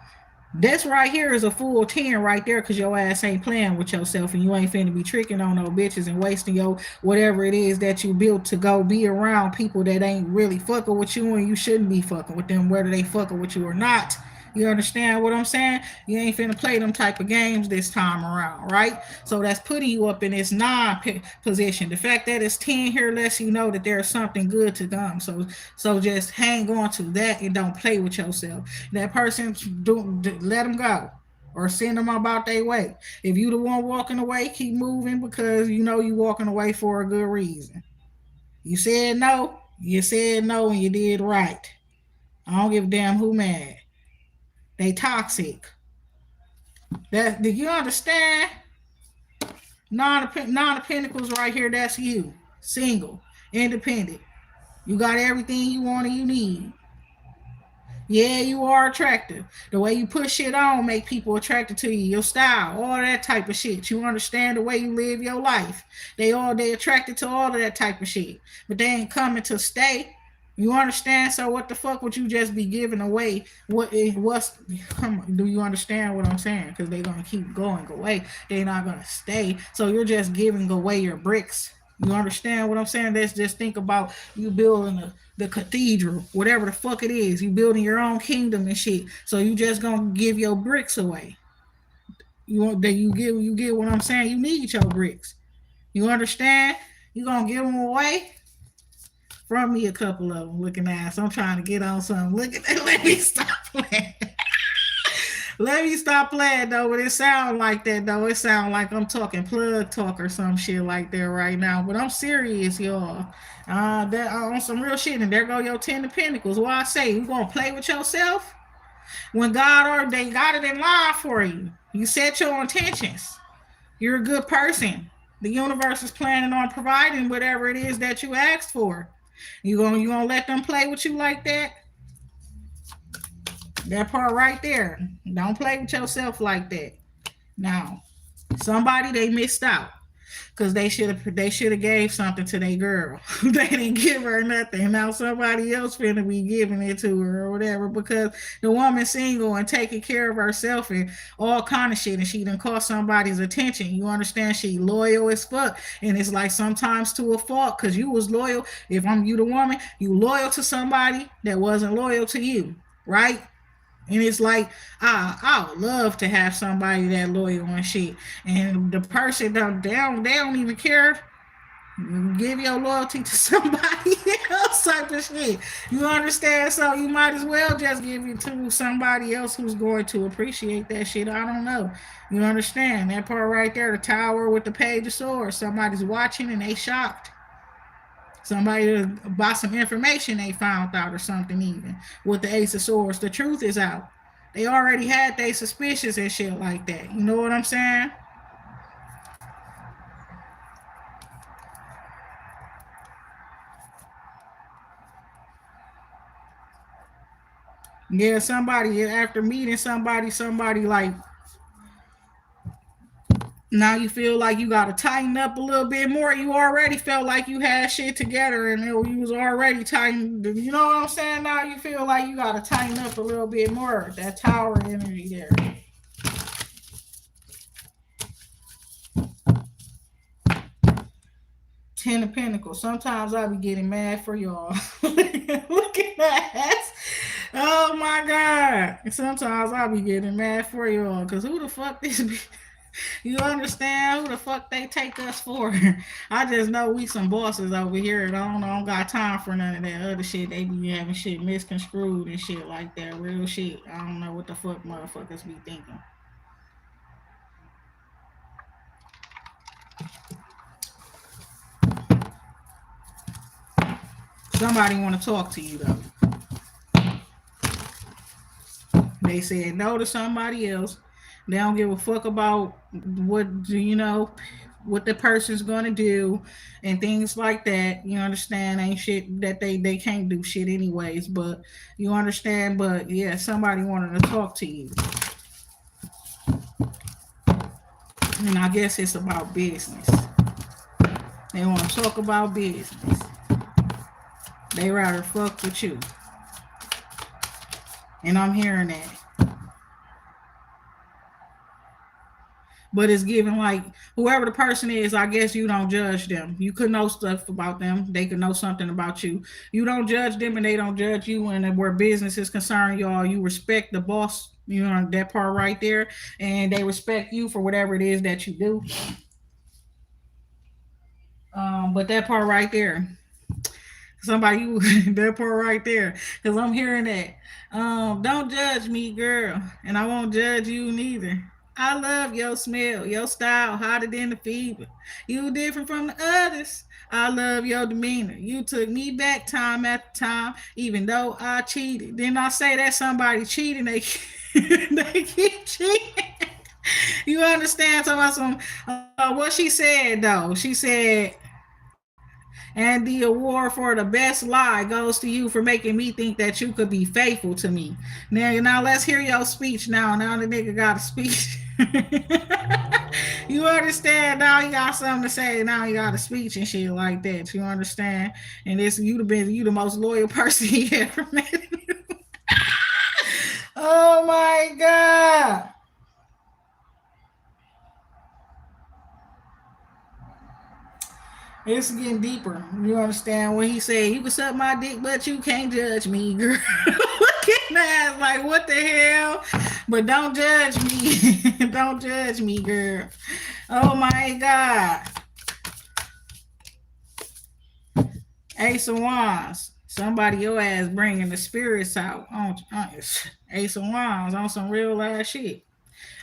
This right here is a full 10 right there because your ass ain't playing with yourself and you ain't finna be tricking on no bitches and wasting your whatever it is that you built to go be around people that ain't really fucking with you and you shouldn't be fucking with them whether they fucking with you or not. You understand what I'm saying? You ain't finna play them type of games this time around, right? So that's putting you up in this 9 position. The fact that it's 10 here lets you know that there's something good to come. So just hang on to that and don't play with yourself. That person, let them go or send them about their way. If you the one walking away, keep moving because you know you walking away for a good reason. You said no, and you did right. I don't give a damn who mad. They toxic. Do you understand? Nine of Pentacles right here. That's you. Single, independent. You got everything you want and you need. Yeah, you are attractive. The way you put shit on make people attracted to you. Your style, all that type of shit. You understand the way you live your life. They attracted to all of that type of shit. But they ain't coming to stay. You understand? So what the fuck would you just be giving away? Do you understand what I'm saying? Because they're gonna keep going away. They're not gonna stay. So you're just giving away your bricks. You understand what I'm saying? Let's just think about you building the cathedral, whatever the fuck it is. You building your own kingdom and shit. So you just gonna give your bricks away. You get what I'm saying? You need your bricks. You understand? You gonna give them away? From me a couple of them looking ass. I'm trying to get on something. Look at that. Let me stop playing. Let me stop playing though. But it sound like that though. It sound like I'm talking plug talk or some shit like that right now. But I'm serious, y'all. That on some real shit. And there go your 10 of Pentacles. What I say, you gonna play with yourself? When they got it in line for you. You set your intentions. You're a good person. The universe is planning on providing whatever it is that you asked for. You gonna let them play with you like that? That part right there. Don't play with yourself like that. Now, somebody they missed out. Cause they should have gave something to their girl. They didn't give her nothing. Now somebody else finna be giving it to her or whatever because the woman's single and taking care of herself and all kind of shit, and she done caught somebody's attention. You understand? She loyal as fuck, and it's like sometimes to a fault because you was loyal. If I'm you, the woman, you loyal to somebody that wasn't loyal to you, right? And it's like I would love to have somebody that loyal and shit. And the person they don't even care. Give your loyalty to somebody else type of shit. You understand? So you might as well just give it to somebody else who's going to appreciate that shit. I don't know. You understand? That part right there, the tower with the page of swords. Somebody's watching and they shocked. Somebody about some information they found out or something even with the ace of swords. The truth is out. They already had their suspicions and shit like that. You know what I'm saying? Yeah, somebody after meeting somebody like now you feel like you got to tighten up a little bit more. You already felt like you had shit together and you was already tightened. You know what I'm saying? Now you feel like you got to tighten up a little bit more. That tower energy there. Ten of Pentacles. Sometimes I be getting mad for y'all. Look at that. Oh my God. Sometimes I be getting mad for y'all. Cause who the fuck this be? You understand who the fuck they take us for? I just know we some bosses over here. And I don't got time for none of that other shit. They be having shit misconstrued and shit like that. Real shit. I don't know what the fuck motherfuckers be thinking. Somebody want to talk to you though. They said no to somebody else. They don't give a fuck about what what the person's gonna do and things like that. You understand? Ain't shit that they can't do shit anyways. But you understand? But yeah, somebody wanted to talk to you, and I guess it's about business. They want to talk about business. They rather fuck with you, and I'm hearing that. But it's given like whoever the person is, I guess you don't judge them. You could know stuff about them. They could know something about you. You don't judge them and they don't judge you. And where business is concerned, y'all, you respect the boss, you know, that part right there. And they respect you for whatever it is that you do. But that part right there, somebody you that part right there, because I'm hearing that. Don't judge me, girl, and I won't judge you neither. I love your smell, your style, hotter than the fever. You different from the others. I love your demeanor. You took me back time after time, even though I cheated. Then I say that somebody cheating, they they keep cheating. You understand? So about some what she said though. She said and the award for the best lie goes to you for making me think that you could be faithful to me. Now let's hear your speech now. Now the nigga got a speech. You understand? Now he got something to say. Now he got a speech and shit like that. You understand? And this you the most loyal person he ever met. Oh my God. It's getting deeper. You understand when he said, "You can suck my dick, but you can't judge me, girl." Look at that, like what the hell? But don't judge me. Don't judge me, girl. Oh my God. Ace of Wands. Somebody your ass bringing the spirits out on Ace of Wands on some real ass shit.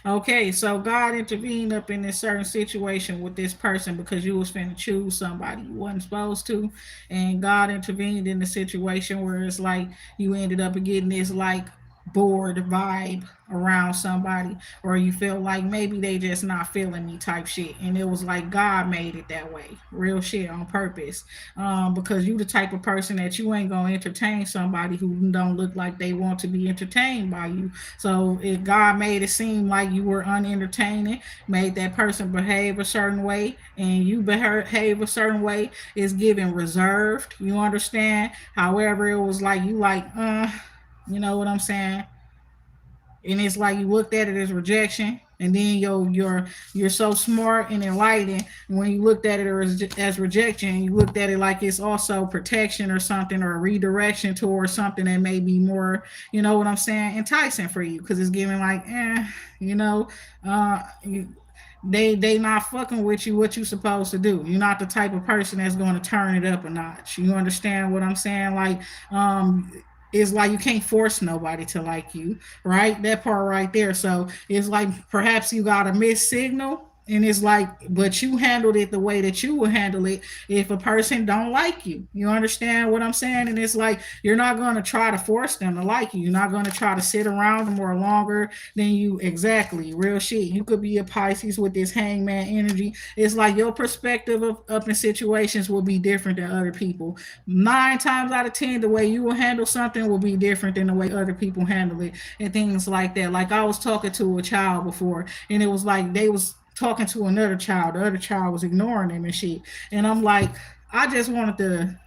Okay, so God intervened up in this certain situation with this person because you was finna choose somebody you wasn't supposed to, and God intervened in the situation where it's like you ended up getting this like bored vibe around somebody, or you feel like maybe they just not feeling me type shit, and it was like God made it that way, real shit, on purpose. Because you the type of person that you ain't gonna entertain somebody who don't look like they want to be entertained by you. So if God made it seem like you were unentertaining, made that person behave a certain way, and you behave a certain way, is given reserved, you understand. However, it was like you like you know what I'm saying? And it's like you looked at it as rejection, and then you're so smart and enlightened when you looked at it as rejection, you looked at it like it's also protection or something, or a redirection towards something that may be more, you know what I'm saying, enticing for you, because it's giving like you know, you, they not fucking with you what you supposed to do. You're not the type of person that's going to turn it up a notch. You understand what I'm saying? Like it's like you can't force nobody to like you, right? That part right there. So it's like perhaps you got a missed signal, and it's like, but you handled it the way that you would handle it if a person don't like you. You understand what I'm saying? And it's like you're not going to try to force them to like you. You're not going to try to sit around them more longer than you, exactly, real shit. You could be a Pisces with this hangman energy. It's like your perspective of up in situations will be different than other people. 9 times out of 10, the way you will handle something will be different than the way other people handle it, and things like that. Like I was talking to a child before, and it was like they was talking to another child. The other child was ignoring them and shit. And I'm like, I just wanted to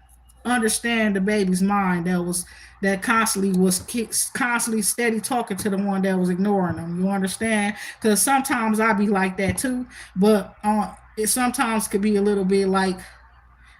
understand the baby's mind that constantly steady talking to the one that was ignoring them. You understand? Because sometimes I be like that too, but it sometimes could be a little bit like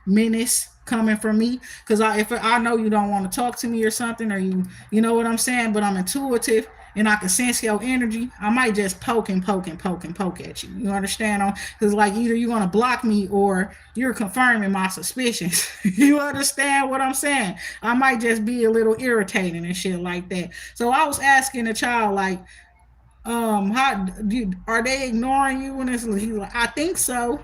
menace coming from me, because if I know you don't want to talk to me or something, or you know what I'm saying, but I'm intuitive and I can sense your energy, I might just poke at you. You understand? Because like either you're gonna block me or you're confirming my suspicions. You understand what I'm saying? I might just be a little irritating and shit like that. So I was asking the child like, how are they ignoring you? And he's like, I think so.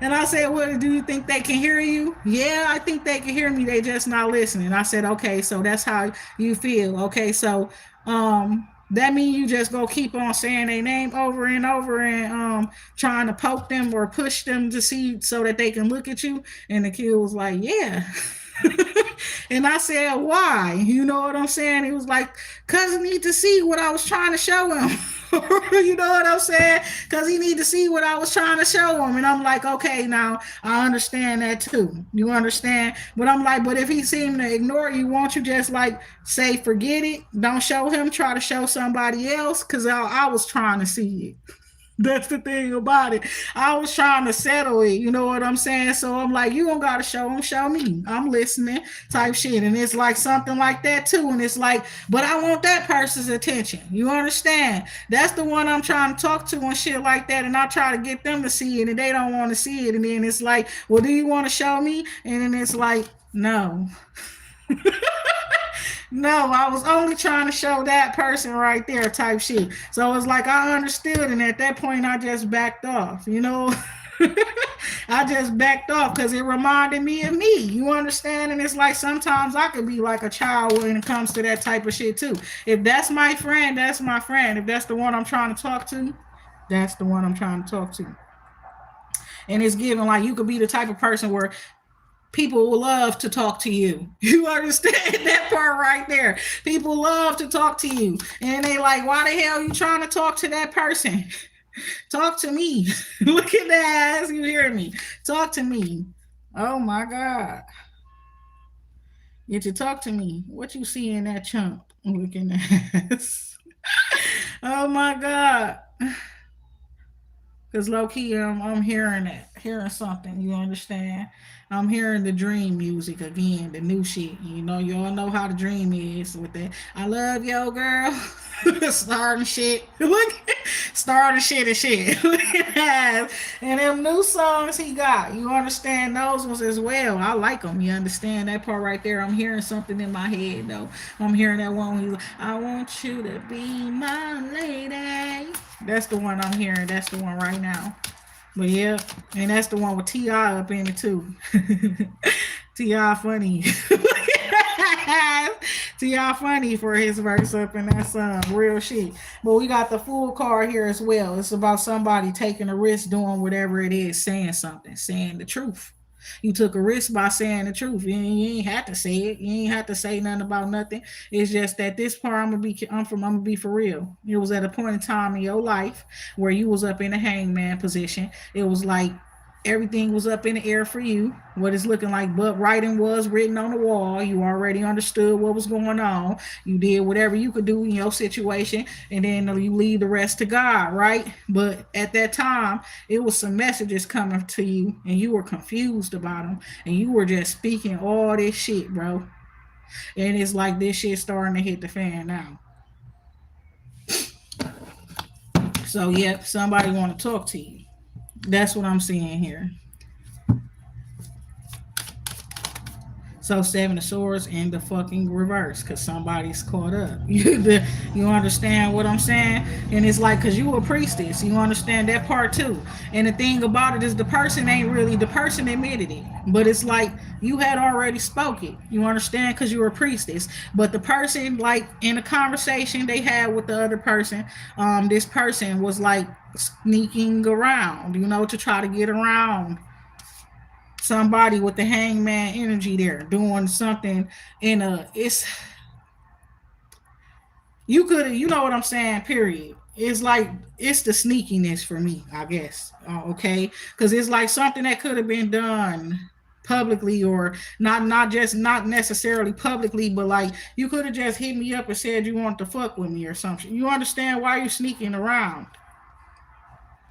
And I said, well, do you think they can hear you? Yeah, I think they can hear me. They just not listening. I said, okay, so that's how you feel. Okay, so that means you just go keep on saying their name over and over, and trying to poke them or push them to see so that they can look at you. And the kid was like, yeah. And I said, why? You know what I'm saying? He was like, cause he need to see what I was trying to show him. You know what I'm saying? Cause he need to see what I was trying to show him. And I'm like, okay, now I understand that too. You understand? But I'm like, but if he seemed to ignore you, won't you just like say forget it? Don't show him, try to show somebody else. Cause I was trying to see it. That's the thing about it. I was trying to settle it, you know what I'm saying? So I'm like, you don't gotta show him, show me. I'm listening, type shit. And it's like something like that too. And it's like, but I want that person's attention. You understand? That's the one I'm trying to talk to and shit like that. And I try to get them to see it, and they don't want to see it. And then it's like, well, do you want to show me? And then it's like, no. No, I was only trying to show that person right there, type shit. So it's like I understood, and at that point, I just backed off. You know, I just backed off because it reminded me of me. You understand? And it's like sometimes I could be like a child when it comes to that type of shit too. If that's my friend, that's my friend. If that's the one I'm trying to talk to, that's the one I'm trying to talk to. And it's given like you could be the type of person where people will love to talk to you. You understand that part right there? People love to talk to you. And they like, why the hell are you trying to talk to that person? Talk to me. Look at that ass. You hear me? Talk to me. Oh my God. Get you talk to me. What you see in that chump looking ass? Oh my God. Cause low key, I'm hearing it, hearing something. You understand? I'm hearing the dream music again, the new shit. You know, you all know how the dream is with that. I love yo, girl. Starting shit. Look, starting shit and shit. Look at that. And them new songs he got. You understand those ones as well. I like them. You understand that part right there? I'm hearing something in my head though. I'm hearing that one. He's like, I want you to be my lady. That's the one I'm hearing. That's the one right now. But yeah, and that's the one with T.I. up in it too. T.I. funny. See, y'all funny for his verse up in that song. Real shit. But we got the full card here as well. It's about somebody taking a risk doing whatever it is, saying something, saying the truth. You took a risk by saying the truth. You ain't had to say it. You ain't had to say nothing about nothing. It's just that this part I'm gonna be for real. It was at a point in time in your life where you was up in a hangman position. It was like everything was up in the air for you. What it's looking like, but writing was written on the wall. You already understood what was going on. You did whatever you could do in your situation, and then you leave the rest to God, right? But at that time, it was some messages coming to you, and you were confused about them, and you were just speaking all this shit, bro. And it's like this shit starting to hit the fan now. So, yep, somebody want to talk to you. That's what I'm seeing here. So Seven of Swords in the fucking reverse because somebody's caught up. You understand what I'm saying? And it's like, because you a priestess. You understand that part too. And the thing about it is the person ain't really, the person admitted it. But it's like you had already spoke it. You understand? Because you were a priestess. But the person, like in a conversation they had with the other person, this person was like sneaking around, to try to get around somebody with the hangman energy there doing something in a it's you could what I'm saying, period. It's like it's the sneakiness for me, I guess. Okay, because it's like something that could have been done publicly, or not necessarily publicly, but like you could have just hit me up and said you want to fuck with me or something. You understand why you sneaking around?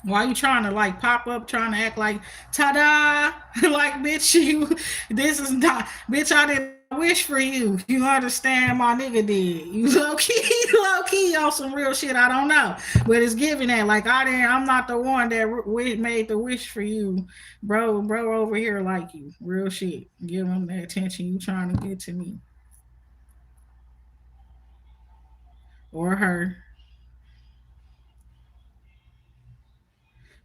Why you trying to like pop up, trying to act like ta-da? Like, bitch, this is not, bitch, I didn't wish for you. You understand? My nigga did. You low key on some real shit. I don't know, but it's giving that like I'm not the one that made the wish for you, bro. Bro over here like you, real shit. Give him the attention you trying to get to me or her.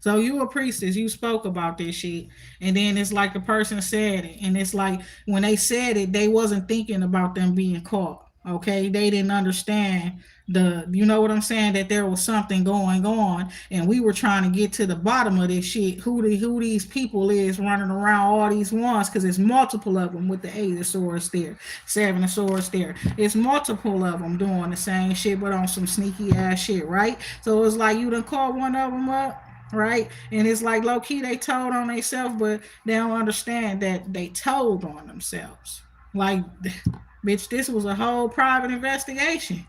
So you a priestess, you spoke about this shit, and then it's like the person said it, and it's like when they said it, they wasn't thinking about them being caught. Okay, they didn't understand you know what I'm saying, that there was something going on, and we were trying to get to the bottom of this shit. Who these people is running around all these ones? Because it's multiple of them with the Eight of Swords there, Seven of Swords there. It's multiple of them doing the same shit, but on some sneaky ass shit, right? So it's like you done caught one of them up, right? And it's like low key they told on themselves, but they don't understand that they told on themselves. Like, bitch, this was a whole private investigation.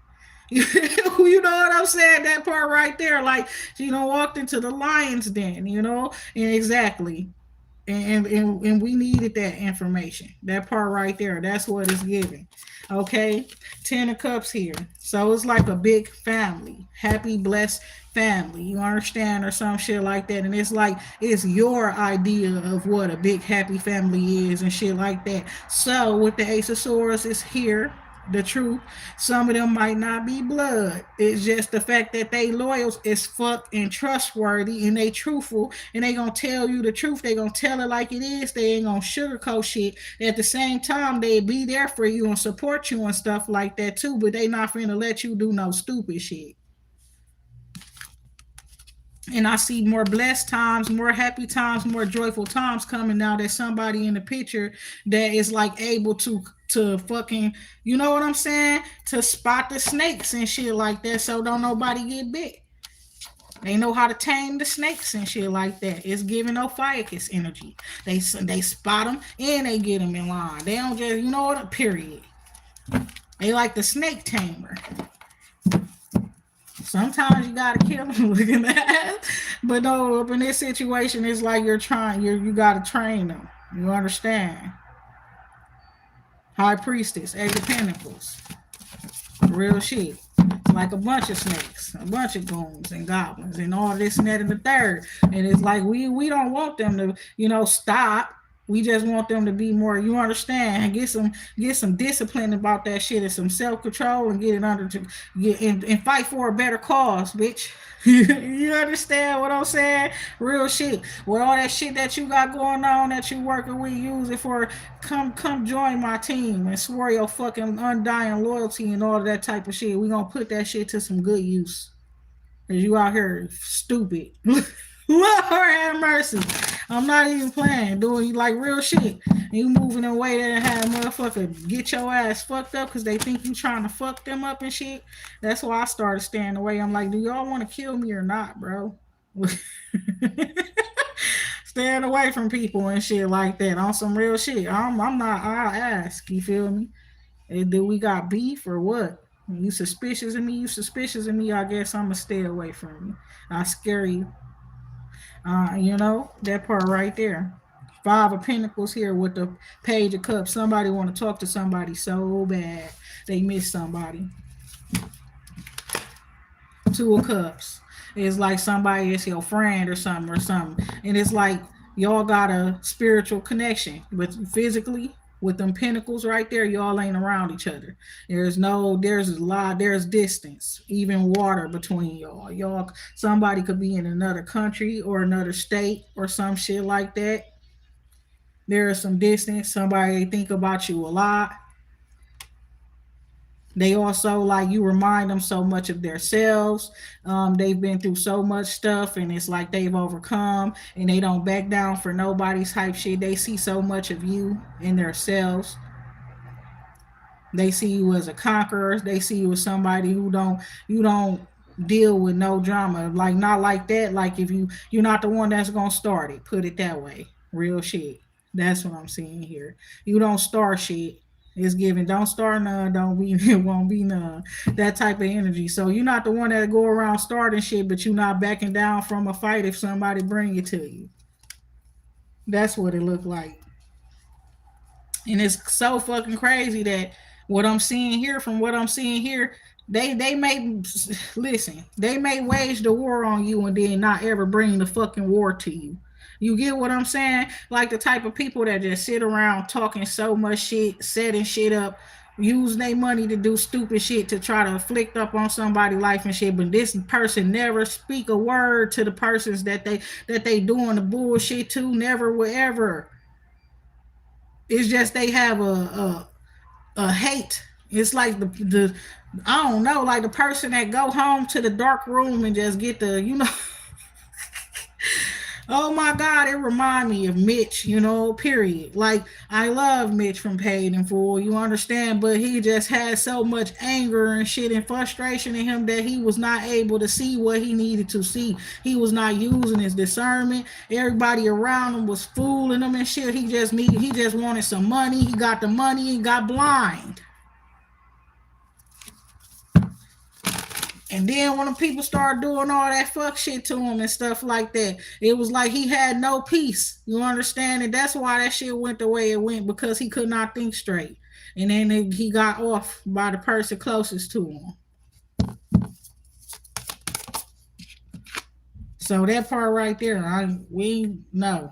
You know what I'm saying? That part right there, like walked into the lion's den, and exactly. And we needed that information. That part right there, that's what it's giving. Okay, 10 of Cups here. So it's like a big family, happy, blessed family. You understand, or some shit like that. And it's like it's your idea of what a big happy family is and shit like that. So with the Ace of Swords, it's here. The truth. Some of them might not be blood. It's just the fact that they loyal as fuck and trustworthy, and they truthful, and they gonna tell you the truth. They gonna tell it like it is. They ain't gonna sugarcoat shit. At the same time, they be there for you and support you and stuff like that too. But they not finna let you do no stupid shit. And I see more blessed times, more happy times, more joyful times coming now that somebody in the picture that is like able to fucking, you know what I'm saying, to spot the snakes and shit like that, so don't nobody get bit. They know how to tame the snakes and shit like that. It's giving Ophiuchus energy. They spot them and they get them in line. They don't just, you know what, period. They like the snake tamer. Sometimes you gotta kill them. Look at that. But no, up in this situation, it's like you gotta train them. You understand? High Priestess, Eight of Pentacles. Real shit. It's like a bunch of snakes, a bunch of goons and goblins and all this and that and the third. And it's like we don't want them to, stop. We just want them to be more. You understand? Get some discipline about that shit and some self control and get it under to get and fight for a better cause, bitch. You understand what I'm saying? Real shit. With all that shit that you got going on that you working with, use it for. Come join my team and swear your fucking undying loyalty and all of that type of shit. We gonna put that shit to some good use. Cause you out here stupid. Lord have mercy. I'm not even playing, doing like real shit. And you moving in a way that had a motherfucker get your ass fucked up because they think you trying to fuck them up and shit. That's why I started staying away. I'm like, do y'all want to kill me or not, bro? Staying away from people and shit like that on some real shit. I'm not. I'll ask. You feel me? Do we got beef or what? You suspicious of me? You suspicious of me? I guess I'ma stay away from you. I scare you. You know that part right there. Five of Pentacles here with the Page of Cups. Somebody want to talk to somebody so bad they miss somebody. Two of Cups. It's like somebody is your friend or something. And it's like y'all got a spiritual connection, but physically with them pentacles right there, y'all ain't around each other. There's a lot, there's distance, even water between y'all. Y'all, somebody could be in another country or another state or some shit like that. There is some distance. Somebody think about you a lot. They also like you remind them so much of themselves. They've been through so much stuff, and it's like they've overcome, and they don't back down for nobody's hype shit. They see so much of you in themselves. They see you as a conqueror. They see you as somebody who don't you don't deal with no drama. Like not like that. Like if you're not the one that's gonna start it. Put it that way. Real shit. That's what I'm seeing here. You don't start shit. It's given. Don't start none. Don't be. It won't be none. That type of energy. So you're not the one that go around starting shit, but you're not backing down from a fight if somebody bring it to you. That's what it looked like. And it's so fucking crazy that what I'm seeing here, from what I'm seeing here, they may listen. They may wage the war on you and then not ever bring the fucking war to you. You get what I'm saying? Like the type of people that just sit around talking so much shit, setting shit up, use their money to do stupid shit to try to inflict up on somebody's life and shit. But this person never speak a word to the persons that they doing the bullshit to. Never will ever. It's just they have a hate. It's like the I don't know, like the person that go home to the dark room and just get the oh my God, it remind me of Mitch, period. Like I love Mitch from Paid in Full, you understand, but he just had so much anger and shit and frustration in him that he was not able to see what he needed to see. He was not using his discernment. Everybody around him was fooling him and shit. He just wanted some money. He got the money and got blind. And then when the people started doing all that fuck shit to him and stuff like that, it was like he had no peace. You understand? And that's why that shit went the way it went, because he could not think straight. And then he got off by the person closest to him. So that part right there, we know.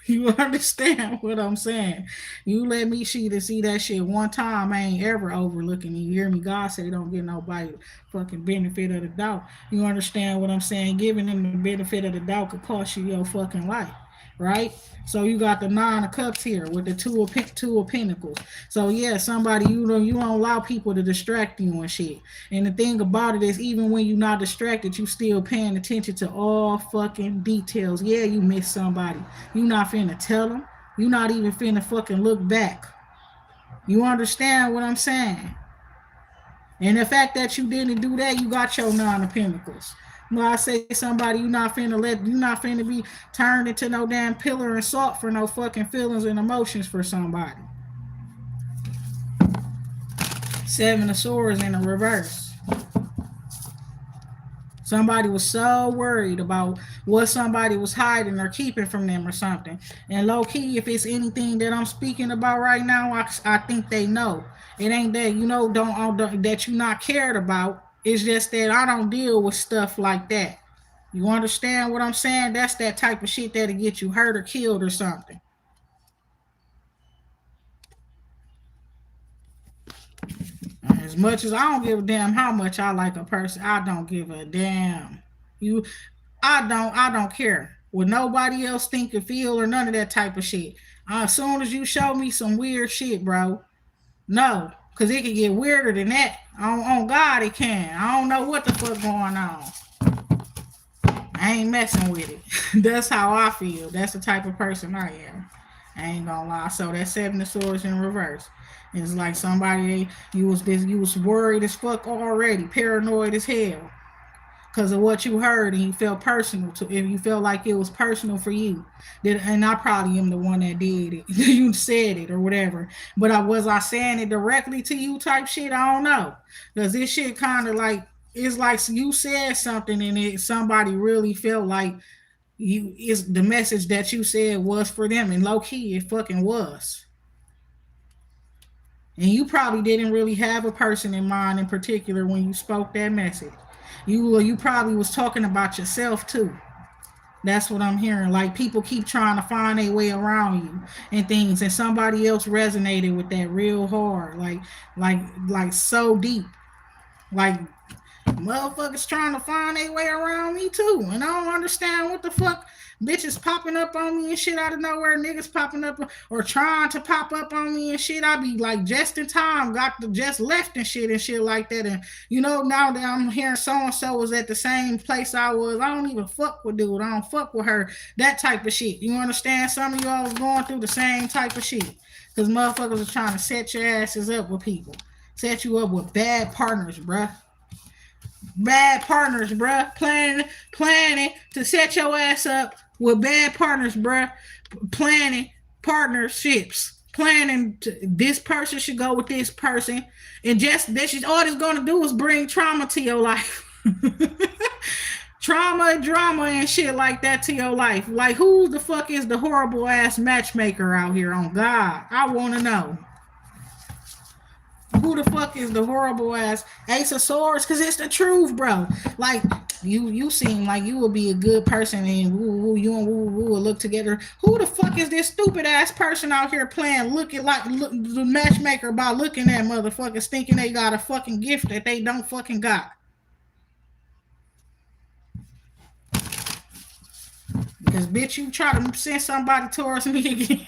You understand what I'm saying? You let me see that shit one time, I ain't ever overlooking it. You hear me? God say don't give nobody the fucking benefit of the doubt. You understand what I'm saying? Giving them the benefit of the doubt could cost you your fucking life, right? So you got the Nine of Cups here with the Two of Pentacles. So yeah, somebody you don't allow people to distract you and shit. And the thing about it is, even when you're not distracted, you still paying attention to all fucking details. Yeah, you miss somebody. You not finna tell them. You not even finna fucking look back. You understand what I'm saying? And the fact that you didn't do that, you got your Nine of Pentacles. When I say somebody, you not finna be turned into no damn pillar and salt for no fucking feelings and emotions for somebody. Seven of Swords in the reverse. Somebody was so worried about what somebody was hiding or keeping from them or something. And low key, if it's anything that I'm speaking about right now, I think they know. It ain't that, don't that you not cared about. It's just that I don't deal with stuff like that. You understand what I'm saying? That's that type of shit that'll get you hurt or killed or something. As much as I don't give a damn how much I like a person, I don't give a damn. You, I don't care what nobody else think or feel or none of that type of shit. As soon as you show me some weird shit, bro, no, cause it can get weirder than that. On God, it can. I don't know what the fuck going on. I ain't messing with it. That's how I feel. That's the type of person I am. I ain't gonna lie. So that seven of swords in reverse. It's like somebody you was worried as fuck already, paranoid as hell, because of what you heard, and you felt personal to if you felt like it was personal for you. And I probably am the one that did it. You said it or whatever. But I saying it directly to you type shit? I don't know. Because this shit kind of like it's like you said something and somebody really felt like you is the message that you said was for them, and low key it fucking was. And you probably didn't really have a person in mind in particular when you spoke that message. You probably was talking about yourself too. That's what I'm hearing. Like people keep trying to find their way around you and things, and somebody else resonated with that real hard, like like so deep. Like motherfuckers trying to find their way around me too, and I don't understand what the fuck bitches popping up on me and shit out of nowhere, niggas popping up or trying to pop up on me and shit. I be like just in time, got the just left and shit like that. And now that I'm hearing so and so was at the same place I was, I don't even fuck with dude. I don't fuck with her. That type of shit. You understand? Some of y'all was going through the same type of shit because motherfuckers are trying to set your asses up with people, set you up with bad partners, bruh. Bad partners, bruh. Planning to set your ass up with bad partners, bruh. Planning partnerships. Planning this person should go with this person. And just this is all it's gonna do is bring trauma to your life. Trauma and drama and shit like that to your life. Like who the fuck is the horrible ass matchmaker out here on God? I wanna know. Who the fuck is the horrible ass Ace of Swords? Cause it's the truth, bro. Like you seem like you will be a good person and you and woo will look together. Who the fuck is this stupid ass person out here playing looking like the matchmaker by looking at motherfuckers thinking they got a fucking gift that they don't fucking got? Because bitch, you try to send somebody towards me again.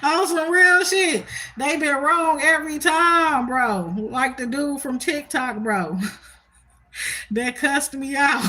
On some real shit. They been wrong every time, bro. Like the dude from TikTok, bro. That cussed me out.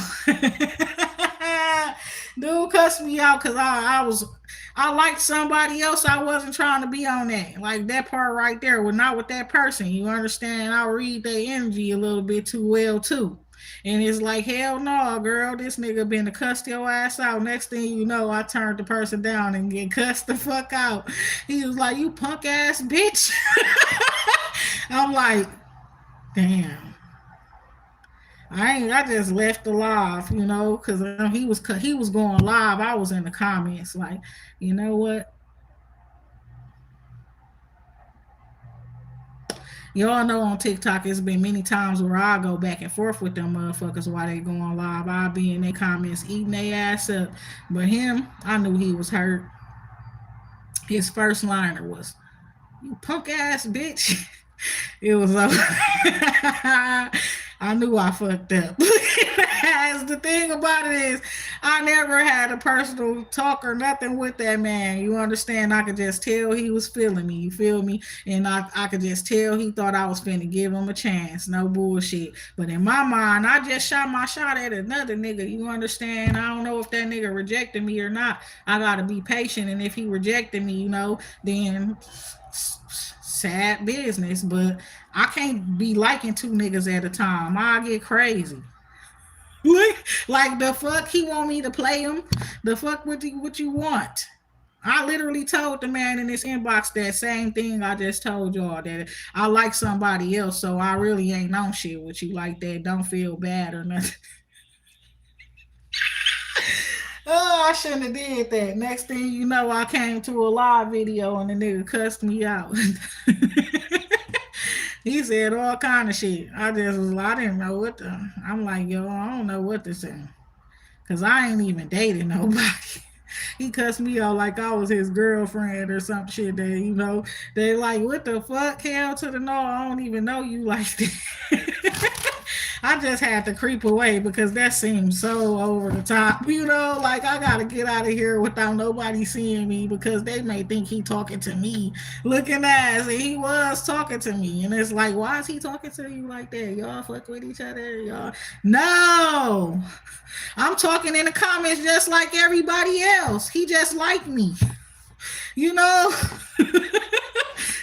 Dude cussed me out because I liked somebody else. I wasn't trying to be on that. Like that part right there was not with that person. You understand? I read their energy a little bit too well too. And it's like, hell no, girl, this nigga been to cuss your ass out. Next thing you know, I turned the person down and get cussed the fuck out. He was like, you punk ass bitch. I'm like, damn. I just left the live, because he was going live. I was in the comments like, you know what? Y'all know on TikTok, it's been many times where I go back and forth with them motherfuckers while they going live. I'll be in their comments eating their ass up. But him, I knew he was hurt. His first liner was, you punk ass bitch. It was over. I knew I fucked up. As the thing about it is, I never had a personal talk or nothing with that man. You understand? I could just tell he was feeling me. You feel me? And I could just tell he thought I was finna give him a chance. No bullshit. But in my mind, I just shot my shot at another nigga. You understand? I don't know if that nigga rejected me or not. I gotta be patient. And if he rejected me, then sad business. But I can't be liking two niggas at a time. I get crazy. Like the fuck he want me to play him? The fuck what you want? I literally told the man in his inbox that same thing I just told y'all, that I like somebody else, so I really ain't on shit with you like that. Don't feel bad or nothing. Oh, I shouldn't have did that. Next thing you know, I came to a live video and the nigga cussed me out. He said all kind of shit. I didn't know what I'm like, yo, I don't know what to say. Cause I ain't even dated nobody. He cussed me out like I was his girlfriend or some shit. That they like, what the fuck, hell to the no, I don't even know you like that. I just had to creep away because that seemed so over the top. Like I gotta get out of here without nobody seeing me because they may think he talking to me, looking ass, and he was talking to me. And it's like, why is he talking to you like that? Y'all fuck with each other, y'all. No, I'm talking in the comments just like everybody else. He just like me, you know.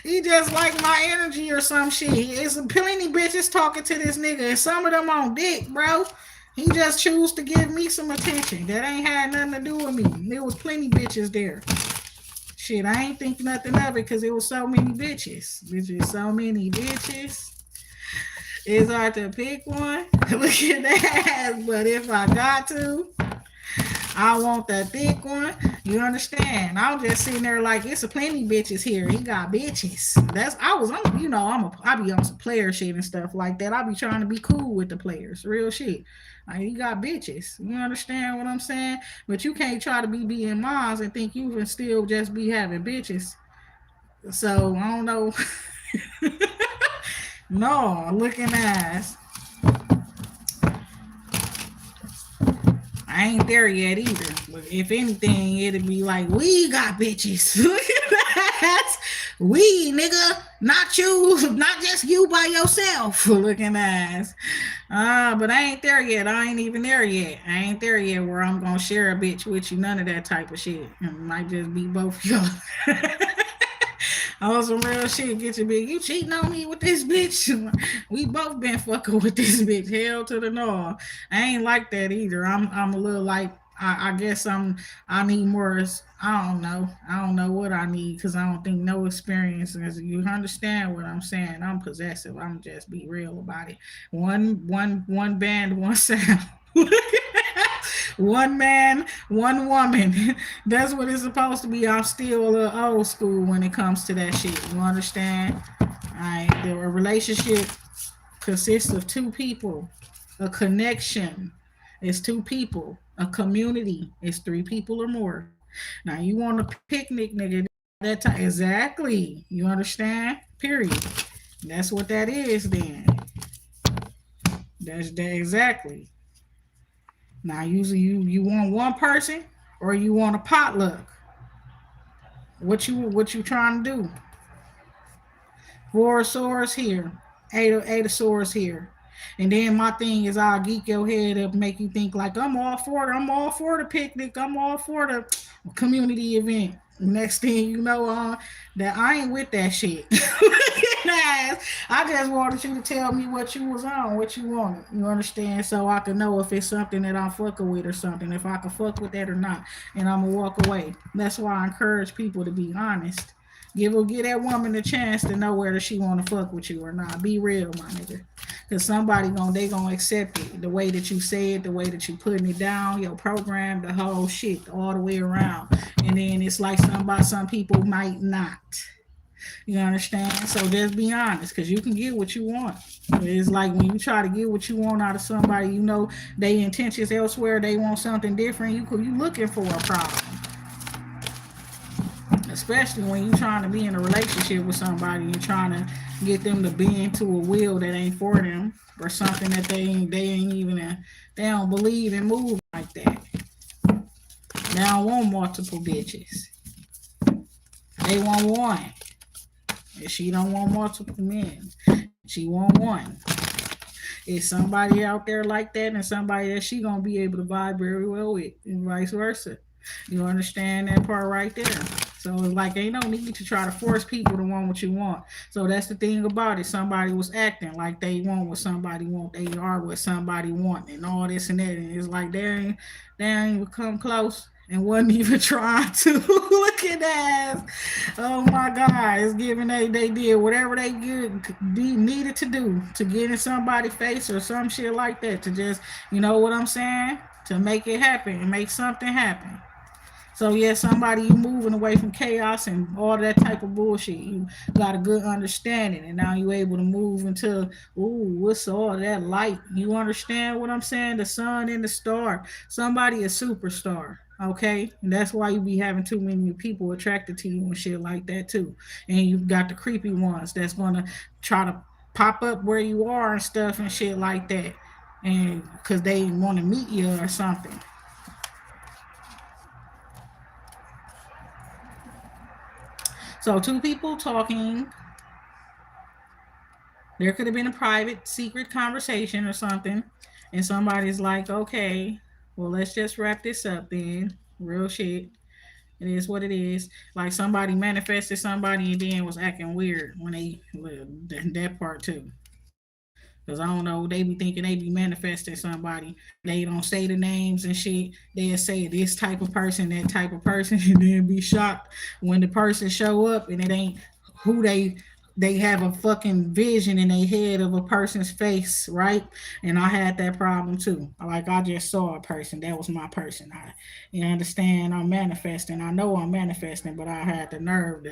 He just like my energy or some shit. It's plenty bitches talking to this nigga, and some of them on dick, bro. He just choose to give me some attention. That ain't had nothing to do with me. There was plenty bitches there. Shit, I ain't think nothing of it because it was so many bitches. Bitches, so many bitches. It's hard to pick one. Look at that. But if I got to, I want the thick one. You understand? I'm just sitting there like it's a plenty bitches here. He got bitches. I be on some player shit and stuff like that. I be trying to be cool with the players. Real shit. Like he got bitches. You understand what I'm saying? But you can't try to be being moms and think you can still just be having bitches. So I don't know. No, looking ass. I ain't there yet either. But if anything, it'd be like, we got bitches. Look at that. We, nigga. Not you. Not just you by yourself. Looking ass. But I ain't there yet. I ain't even there yet. I ain't there yet where I'm going to share a bitch with you. None of that type of shit. It might just be both y'all. On some real shit, get your big. You cheating on me with this bitch? We both been fucking with this bitch. Hell to the no. I ain't like that either. I'm a little like I guess I need more. I don't know. I don't know what I need because I don't think no experience. You understand what I'm saying? I'm possessive. I'm just be real about it. One band, one sound. One man, one woman. That's what it's supposed to be. I'm still a little old school when it comes to that shit. You understand? Alright, the relationship consists of two people. A connection is two people. A community is three people or more. Now you want a picnic, nigga? That time exactly. You understand? Period. That's what that is. Then that's that exactly. Now, usually you want one person or you want a potluck. What you trying to do? Four swords here, eight of swords here. And then my thing is I'll geek your head up, make you think like I'm all for the picnic, I'm all for the community event. Next thing you know, that I ain't with that shit. I just wanted you to tell me what you was on, what you wanted. You understand? So I can know if it's something that I'm fucking with or something, if I can fuck with that or not. And I'm gonna walk away. That's why I encourage people to be honest. Give that woman a chance to know whether she want to fuck with you or not. Be real, my nigga. Cause they gonna accept it the way that you say it, the way that you putting it down, your program, the whole shit, all the way around. And then it's like some people might not. You understand? So just be honest, cause you can get what you want. It's like when you try to get what you want out of somebody, they intentions elsewhere. They want something different. You looking for a problem. Especially when you're trying to be in a relationship with somebody, you're trying to get them to bend to a will that ain't for them or something that they don't believe in moving like that. They don't want multiple bitches. They want one. And she don't want multiple men. She want one. It's somebody out there like that and somebody that she gonna be able to vibe very well with, and vice versa. You understand that part right there? So it's like ain't no need to try to force people to want what you want. So that's the thing about it. Somebody was acting like they want what somebody want. They are what somebody want and all this and that. And it's like they ain't even come close and wasn't even trying to. Look at that. Oh my God. It's giving they did whatever they needed to do to get in somebody's face or some shit like that. To just, you know what I'm saying? To make it happen and make something happen. So yeah, somebody you moving away from chaos and all that type of bullshit. You got a good understanding, and now you able to move into what's all that light? You understand what I'm saying? The sun and the star. Somebody a superstar. Okay, and that's why you be having too many people attracted to you and shit like that too. And you got the creepy ones that's gonna try to pop up where you are and stuff and shit like that, and because they want to meet you or something. So two people talking, there could have been a private, secret conversation or something, and somebody's like, "Okay, well, let's just wrap this up then." Real shit. It is what it is. Like somebody manifested somebody and then was acting weird when they that part too. Cause I don't know, they be thinking they be manifesting somebody. They don't say the names and shit. They'll say this type of person, that type of person, and then be shocked when the person show up and it ain't who they have a fucking vision in their head of a person's face, right? And I had that problem too. Like I just saw a person, that was my person. You understand? I'm manifesting. I know I'm manifesting, but I had the nerve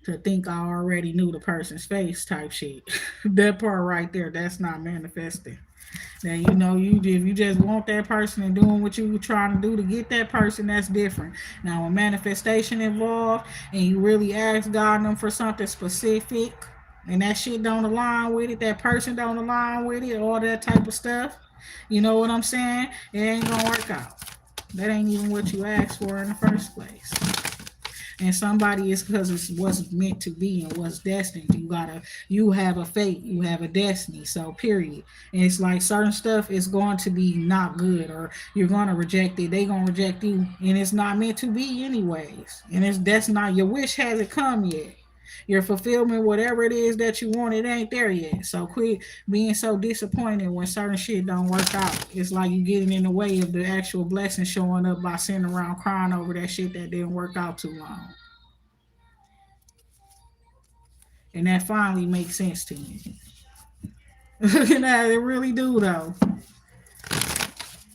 to think I already knew the person's face, type shit. That part right there, that's not manifesting. Now you know you if you just want that person and doing what you were trying to do to get that person, that's different. Now when manifestation involved and you really ask God and them for something specific and that shit don't align with it, that person don't align with it, all that type of stuff, you know what I'm saying? It ain't gonna work out. That ain't even what you asked for in the first place. And somebody is because it's what's meant to be and what's destined. You have a fate, you have a destiny. So period. And it's like certain stuff is going to be not good or you're gonna reject it. They gonna reject you, and it's not meant to be anyways. And it's that's not your wish hasn't come yet. Your fulfillment, whatever it is that you want, it ain't there yet. So quit being so disappointed when certain shit don't work out. It's like you getting in the way of the actual blessing showing up by sitting around crying over that shit that didn't work out too long. And that finally makes sense to me. Nah, it really do though.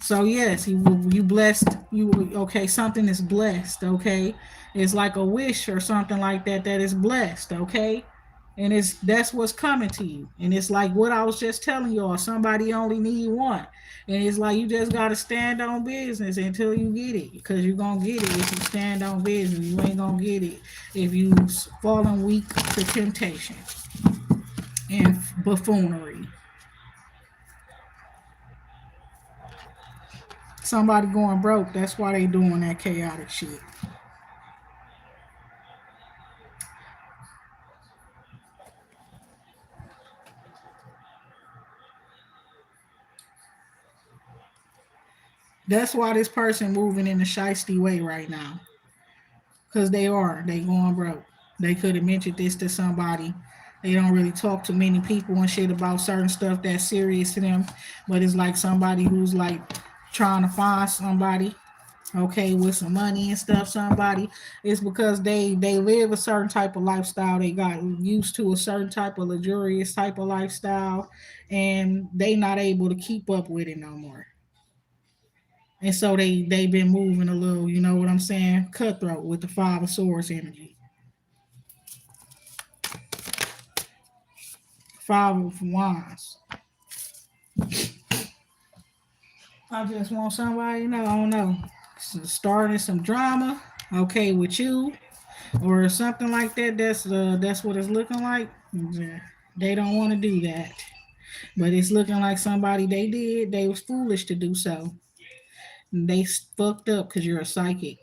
So yes, you blessed. You okay? Something is blessed. Okay, it's like a wish or something like that that is blessed. Okay, and it's that's what's coming to you. And it's like what I was just telling y'all. Somebody only need one, and it's like you just gotta stand on business until you get it, because you're gonna get it if you stand on business. You ain't gonna get it if you falling weak to temptation and buffoonery. Somebody going broke. That's why they doing that chaotic shit. That's why this person moving in a shisty way right now. Cause they are. They going broke. They could have mentioned this to somebody. They don't really talk to many people and shit about certain stuff that's serious to them. But it's like somebody who's like trying to find somebody, okay, with some money and stuff, somebody. It's because they live a certain type of lifestyle. They got used to a certain type of luxurious type of lifestyle, and they not able to keep up with it no more. And so they've been moving a little, you know what I'm saying, cutthroat with the five of swords energy. Five of wands. I just want somebody to know, I don't know, starting some drama, okay, with you or something like that. That's what it's looking like. Yeah. They don't want to do that, but it's looking like somebody they did. They was foolish to do so. They fucked up because you're a psychic.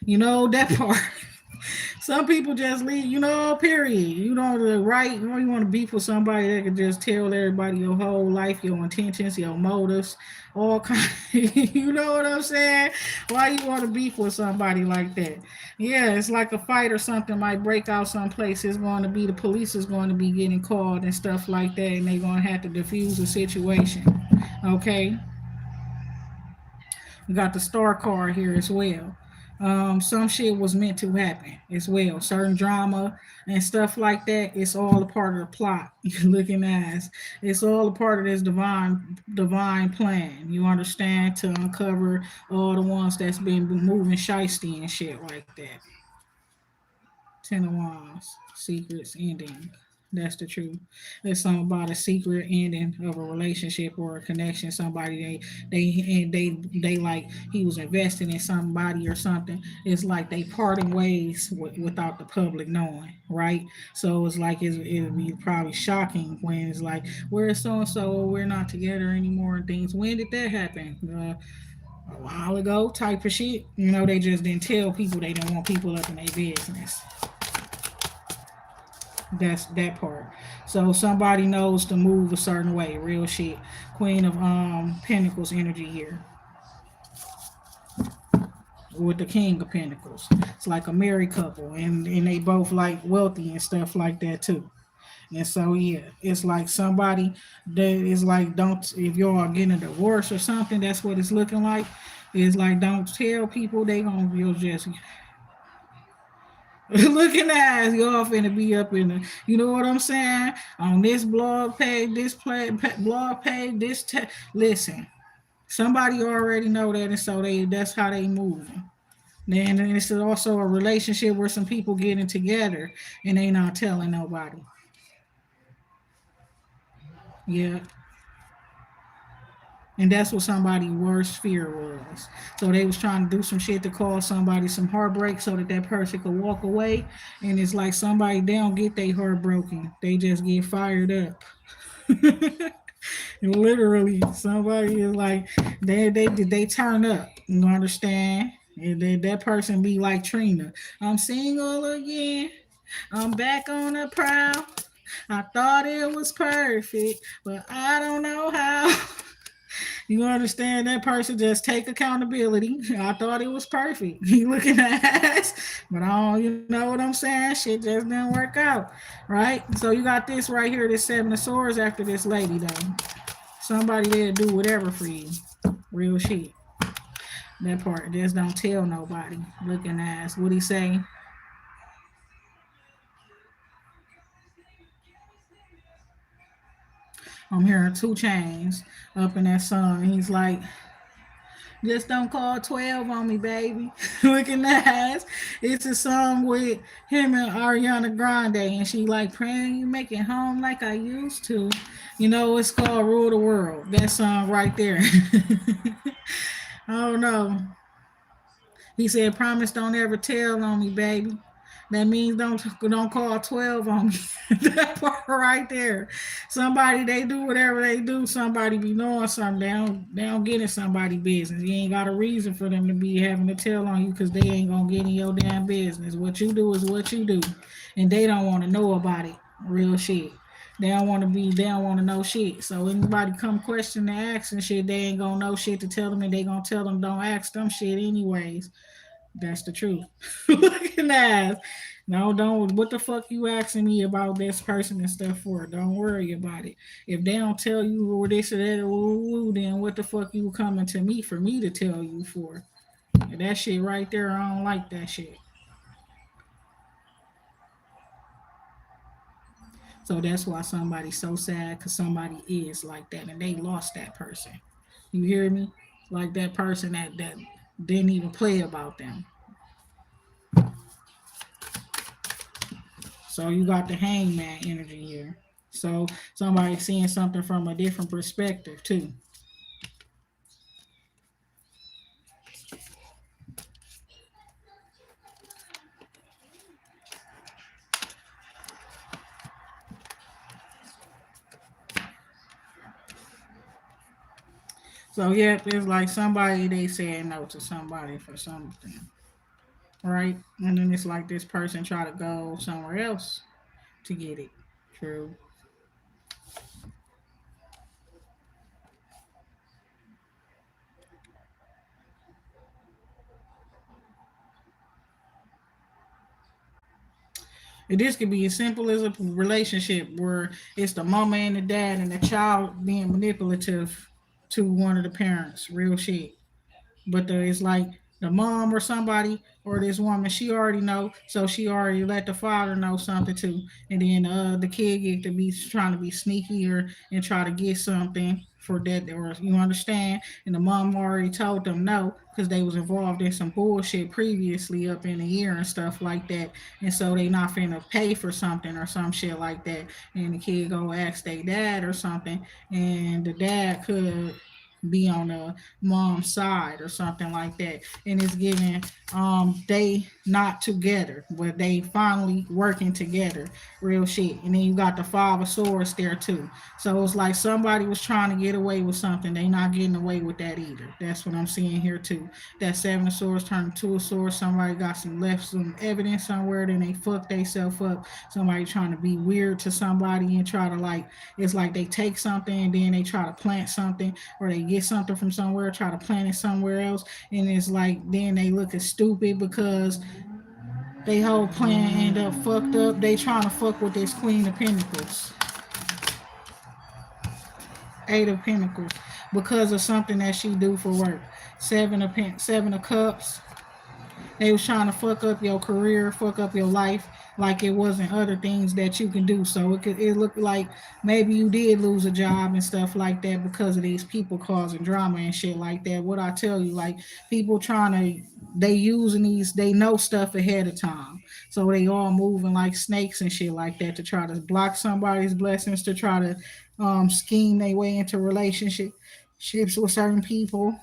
You know that part. Some people just leave, you know, period. You know the right, you know, you want to beef with somebody that can just tell everybody your whole life, your intentions, your motives, all kind. You know what I'm saying? Why you want to beef with somebody like that? Yeah, it's like a fight or something might break out someplace. It's going to be the police is going to be getting called and stuff like that, and they're going to have to diffuse the situation. Okay, we got the star card here as well. Some shit was meant to happen as well. Certain drama and stuff like that. It's all a part of the plot. You're looking at it's all a part of this divine plan. You understand, to uncover all the ones that's been moving shisty and shit like that. Ten of Wands, secrets ending. That's the truth. There's something about a secret ending of a relationship or a connection. Somebody they like he was investing in somebody or something. It's like they parting ways without the public knowing, right? So it's like it'd be probably shocking when it's like where's so and so, we're not together anymore and things. When did that happen? A while ago, type of shit. You know, they just didn't tell people. They didn't want people up in their business. That's that part. So somebody knows to move a certain way. Real shit. Queen of Pentacles energy here with the King of Pentacles. It's like a married couple, and they both like wealthy and stuff like that too. And so yeah, it's like somebody that is like don't if y'all are getting a divorce or something. That's what it's looking like. It's like don't tell people they gonna you'll just looking at y'all finna be up in the, you know what I'm saying? On this blog page, blog page, listen, somebody already know that, and so that's how they moving. Then it's also a relationship where some people getting together and they not telling nobody. Yeah, and that's what somebody's worst fear was. So they was trying to do some shit to cause somebody some heartbreak so that that person could walk away. And it's like somebody they don't get their heart broken. They just get fired up. Literally, somebody is like they turn up. You understand? And that person be like Trina. I'm single again. I'm back on the prowl. I thought it was perfect, but I don't know how. You understand that person just take accountability. I thought it was perfect. You looking at ass, but I don't, you know what I'm saying? Shit just didn't work out, right? So you got this right here, this Seven of Swords after this lady though. Somebody there do whatever for you. Real shit. That part just don't tell nobody. Looking ass. What he say? I'm hearing two chains up in that song. He's like, just don't call 12 on me, baby. Looking ass. It's a song with him and Ariana Grande, and she like praying you make it home like I used to. You know, it's called Rule the World. That song right there. Oh no. He said, "Promise don't ever tell on me, baby." That means don't call 12 on me. That part right there. Somebody they do whatever they do. Somebody be knowing something. They don't get in somebody's business. You ain't got a reason for them to be having to tell on you because they ain't gonna get in your damn business. What you do is what you do, and they don't want to know about it. Real shit. They don't want to be. They don't want to know shit. So anybody come question the action shit, they ain't gonna know shit to tell them, and they gonna tell them don't ask them shit anyways. That's the truth. Looking at no, don't. What the fuck you asking me about this person and stuff for? Don't worry about it. If they don't tell you or this or that, then what the fuck you coming to me for me to tell you for? That shit right there, I don't like that shit. So that's why somebody's so sad because somebody is like that and they lost that person. You hear me? Like that person that didn't even play about them. So you got the hangman energy here. So somebody seeing something from a different perspective too. So yeah, it's like somebody they saying no to somebody for something, right? And then it's like this person try to go somewhere else to get it. True. And this could be as simple as a relationship where it's the mama and the dad and the child being manipulative to one of the parents. Real shit. But it's like the mom or somebody or this woman, she already know, so she already let the father know something too, and then the kid get to be trying to be sneaky or and try to get something. for that, or you understand? And the mom already told them no because they was involved in some bullshit previously up in the year and stuff like that, and so they not finna pay for something or some shit like that. And the kid go ask their dad or something, and the dad could be on the mom's side or something like that, and it's giving they not together but they finally working together, real shit. And then you got the five of swords there too, so it's like somebody was trying to get away with something, they not getting away with that either. That's what I'm seeing here too. That seven of swords turned to a sword, somebody got some left some evidence somewhere, then they fucked themselves up. Somebody trying to be weird to somebody and try to like, it's like they take something and then they try to plant something, or they get something from somewhere, try to plant it somewhere else, and it's like then they look as stupid because they whole plan end up fucked up. They trying to fuck with this Queen of Pentacles, Eight of Pentacles, because of something that she do for work. Seven of Cups. They was trying to fuck up your career, fuck up your life, like it wasn't other things that you can do. So it looked like maybe you did lose a job and stuff like that because of these people causing drama and shit like that. What I tell you, like people trying to, they using these, they know stuff ahead of time, so they all moving like snakes and shit like that to try to block somebody's blessings, to try to scheme their way into relationships with certain people.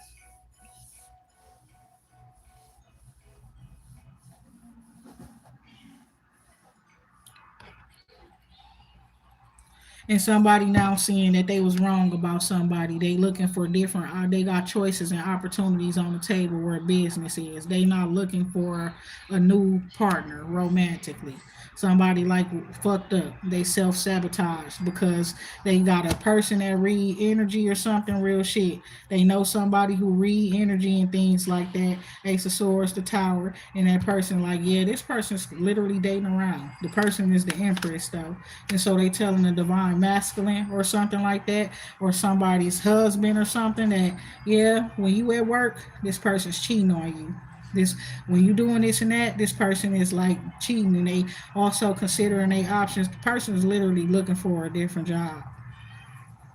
And somebody now seeing that they was wrong about somebody, they looking for different, they got choices and opportunities on the table where business is. They not looking for a new partner romantically. Somebody like fucked up, they self-sabotage because they got a person that read energy or something, real shit. They know somebody who read energy and things like that. Ace of Swords, the Tower, and that person like, yeah, this person's literally dating around. The person is the Empress though, and so they telling the divine masculine or something like that, or somebody's husband or something, that yeah, when you at work, this person's cheating on you. This, when you doing this and that, this person is like cheating, and they also considering their options. The person is literally looking for a different job.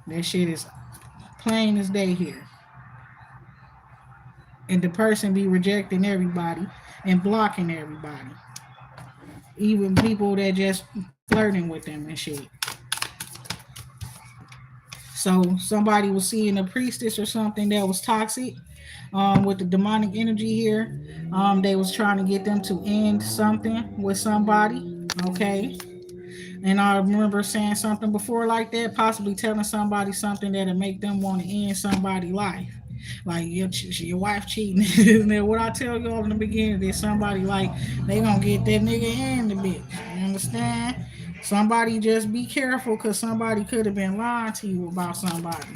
That shit is plain as day here. And the person be rejecting everybody and blocking everybody, even people that just flirting with them and shit. So somebody was seeing a priestess or something that was toxic, with the demonic energy here. They was trying to get them to end something with somebody. Okay. And I remember saying something before like that, possibly telling somebody something that'll make them want to end somebody's life. Like your wife cheating. And then what I tell y'all in the beginning is somebody like they gonna get that nigga in the bitch. You understand? Somebody just be careful because somebody could have been lying to you about somebody.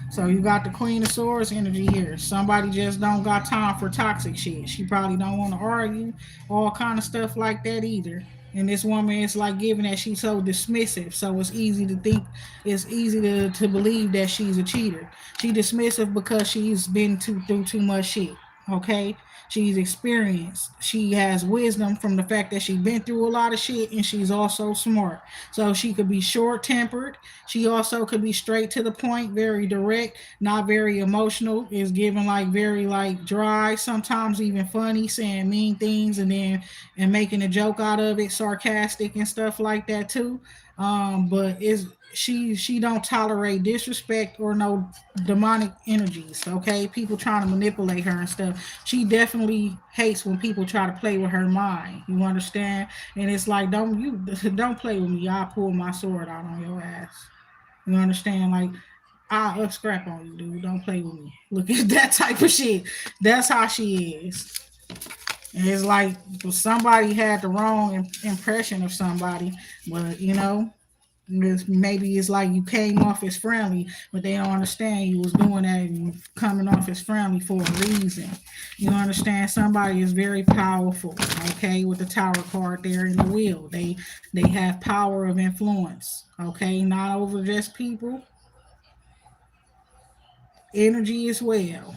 So you got the Queen of Swords energy here. Somebody just don't got time for toxic shit. She probably don't want to argue, all kind of stuff like that either. And this woman is like giving that she's so dismissive. So it's easy to think, it's easy to believe that she's a cheater. She dismissive because she's been through too much shit. Okay? She's experienced. She has wisdom from the fact that she's been through a lot of shit, and she's also smart. So she could be short tempered. She also could be straight to the point, very direct, not very emotional. Is given like very like dry, sometimes even funny, saying mean things and then and making a joke out of it, sarcastic and stuff like that too. But is she don't tolerate disrespect or no demonic energies. Okay, people trying to manipulate her and stuff. She definitely hates when people try to play with her mind. You understand? And it's like, don't play with me. I'll pull my sword out on your ass. You understand? Like, I'll up scrap on you, dude. Don't play with me. Look at that type of shit. That's how she is. And it's like somebody had the wrong impression of somebody, but maybe it's like you came off as friendly, but they don't understand you was doing that and coming off as friendly for a reason. You understand? Somebody is very powerful, okay, with the Tower card there in the wheel. They have power of influence, okay, not over just people, energy as well.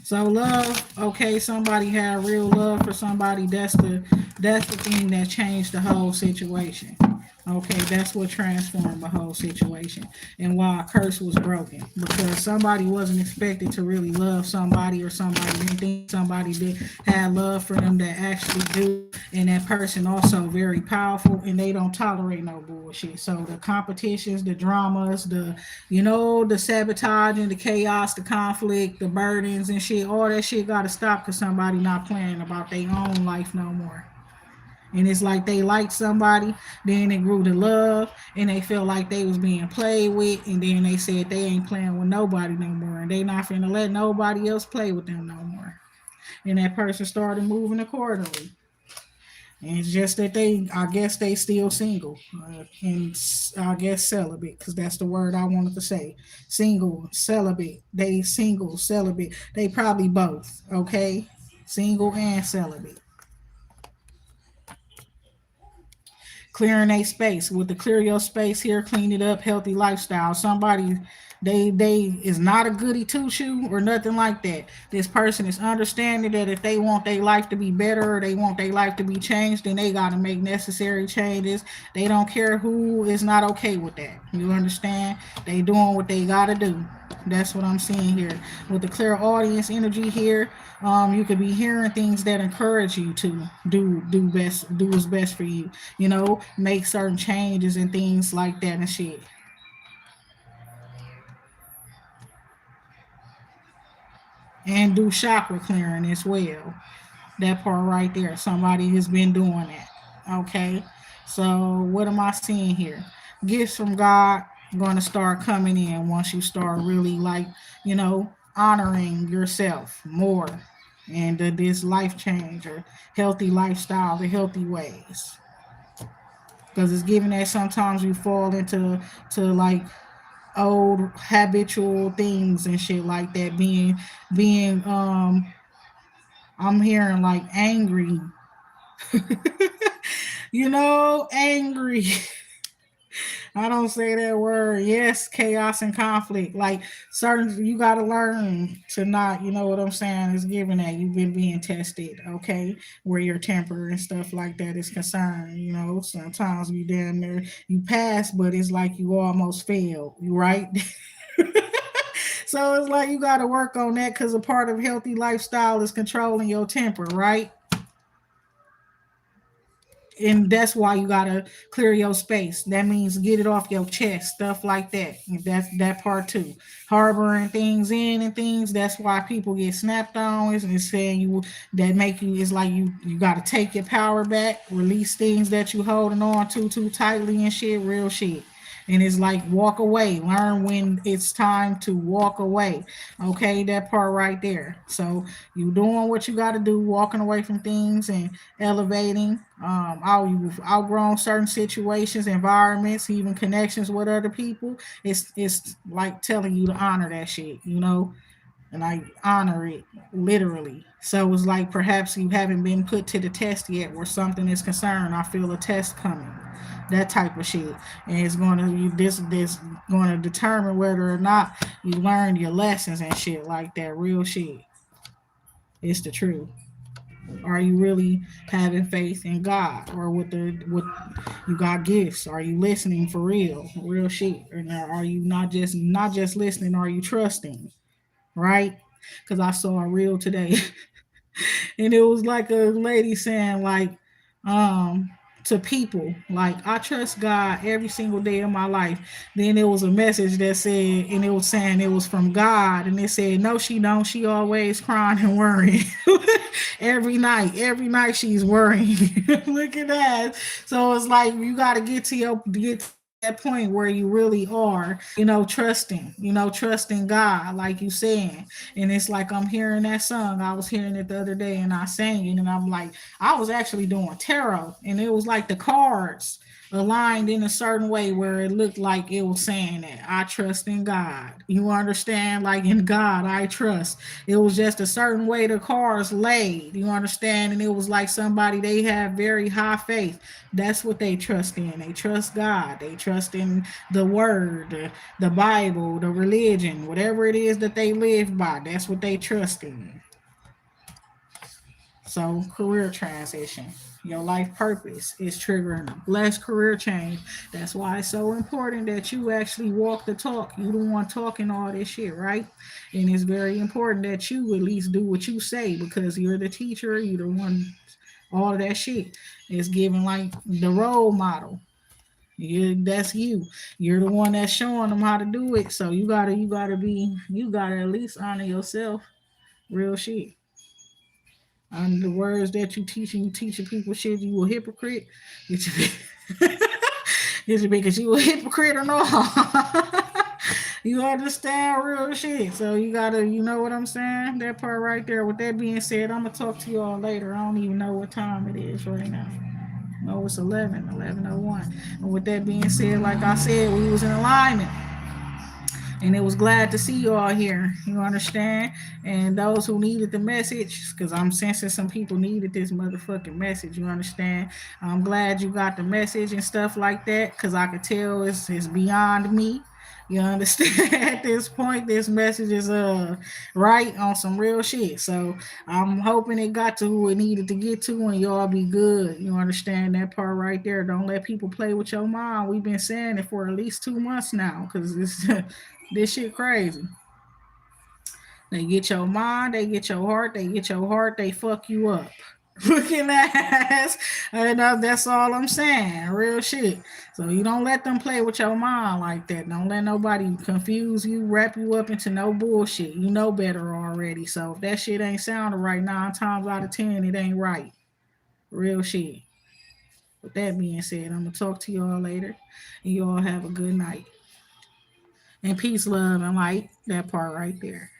So love, okay, somebody had real love for somebody. That's the That's the thing that changed the whole situation. Okay, that's what transformed the whole situation and why a curse was broken. Because somebody wasn't expected to really love somebody, or somebody didn't think somebody did had love for them that actually do. And that person also very powerful, and they don't tolerate no bullshit. So the competitions, the dramas, the sabotage and the chaos, the conflict, the burdens and shit, all that shit gotta stop because somebody not playing about their own life no more. And it's like they liked somebody, then they grew to love, and they felt like they was being played with, and then they said they ain't playing with nobody no more, and they not finna let nobody else play with them no more. And that person started moving accordingly. And it's just that I guess they still single, and I guess celibate, because that's the word I wanted to say. Single, celibate. They single, celibate. They probably both. Okay, single and celibate. Clearing a space. With the clear your space here, clean it up, healthy lifestyle. Somebody they is not a goody two shoe or nothing like that. This person is understanding that if they want their life to be better, or they want their life to be changed, then they gotta make necessary changes. They don't care who is not okay with that. You understand? They doing what they gotta do. That's what I'm seeing here. With the clear audience energy here, you could be hearing things that encourage you to do what's best for you. Make certain changes and things like that and shit. And do chakra clearing as well. That part right there. Somebody has been doing that. Okay. So what am I seeing here? Gifts from God going to start coming in once you start really honoring yourself more, and this life change or healthy lifestyle, the healthy ways. Because it's given that sometimes you fall into like old habitual things and shit like that, being I'm hearing like angry. Angry. I don't say that word. Yes, chaos and conflict. Like certain, you got to learn to not. You know what I'm saying? Is given that you've been being tested. Okay, where your temper and stuff like that is concerned. Sometimes you damn near you pass, but it's like you almost failed. Right? So it's like you got to work on that, because a part of healthy lifestyle is controlling your temper. Right? And that's why you gotta clear your space. That means get it off your chest, stuff like that. That's that part too. Harboring things in and things. That's why people get snapped on. It's saying you that make you. It's like you gotta take your power back, release things that you holding on to too tightly and shit. Real shit. And it's like walk away. Learn when it's time to walk away. Okay, that part right there. So you doing what you got to do, walking away from things and elevating. You've outgrown certain situations, environments, even connections with other people. It's like telling you to honor that shit. And I honor it literally. So it's like perhaps you haven't been put to the test yet where something is concerned. I feel a test coming. That type of shit. And it's gonna you this gonna determine whether or not you learned your lessons and shit like that. Real shit. It's the truth. Are you really having faith in God, or with you got gifts? Are you listening for real, real shit? Or are you not just listening? Are you trusting? Right? Because I saw a reel today, and it was like a lady saying like, um, to people like, I trust God every single day of my life. Then there was a message that said, and it was saying it was from God, and it said, no, she don't. She always crying and worrying. Every night she's worrying. Look at that. So it's like you got to get to that point where you really are, trusting God, like you saying. And it's like I'm hearing that song. I was hearing it the other day, and I sang it, and I'm like, I was actually doing tarot, and it was like the cards aligned in a certain way where it looked like it was saying that I trust in God. You understand? Like, in God I trust. It was just a certain way the cards laid. You understand? And it was like somebody, they have very high faith. That's what they trust in. They trust God. They trust in the word, the Bible, the religion, whatever it is that they live by. That's what they trust in. So, career transition. Your life purpose is triggering a blessed career change. That's why it's so important that you actually walk the talk. You the one talking all this shit, right? And it's very important that you at least do what you say because you're the teacher. You're the one. All of that shit is giving like the role model. That's you. You're the one that's showing them how to do it. So you gotta at least honor yourself. Real shit. On the words that you teaching people shit, you a hypocrite. It's because you a hypocrite or not. You understand real shit. So you gotta, you know what I'm saying? That part right there. With that being said, I'm gonna talk to you all later. I don't even know what time it is right now. No, it's 11:01. And with that being said, like I said, we was in alignment. And it was glad to see you all here. You understand? And those who needed the message, because I'm sensing some people needed this motherfucking message. You understand? I'm glad you got the message and stuff like that, because I could tell it's beyond me. You understand? At this point, this message is right on some real shit. So I'm hoping it got to who it needed to get to, and y'all be good. You understand that part right there? Don't let people play with your mind. We've been saying it for at least 2 months now, because it's this shit crazy. They get your mind, they get your heart, they get your heart, they fuck you up. Looking ass. And that's all I'm saying. Real shit. So you don't let them play with your mind like that. Don't let nobody confuse you, wrap you up into no bullshit. You know better already. So if that shit ain't sounding right 9 times out of 10, it ain't right. Real shit. With that being said, I'm gonna talk to y'all later. And y'all have a good night. And peace, love, and light. That part right there.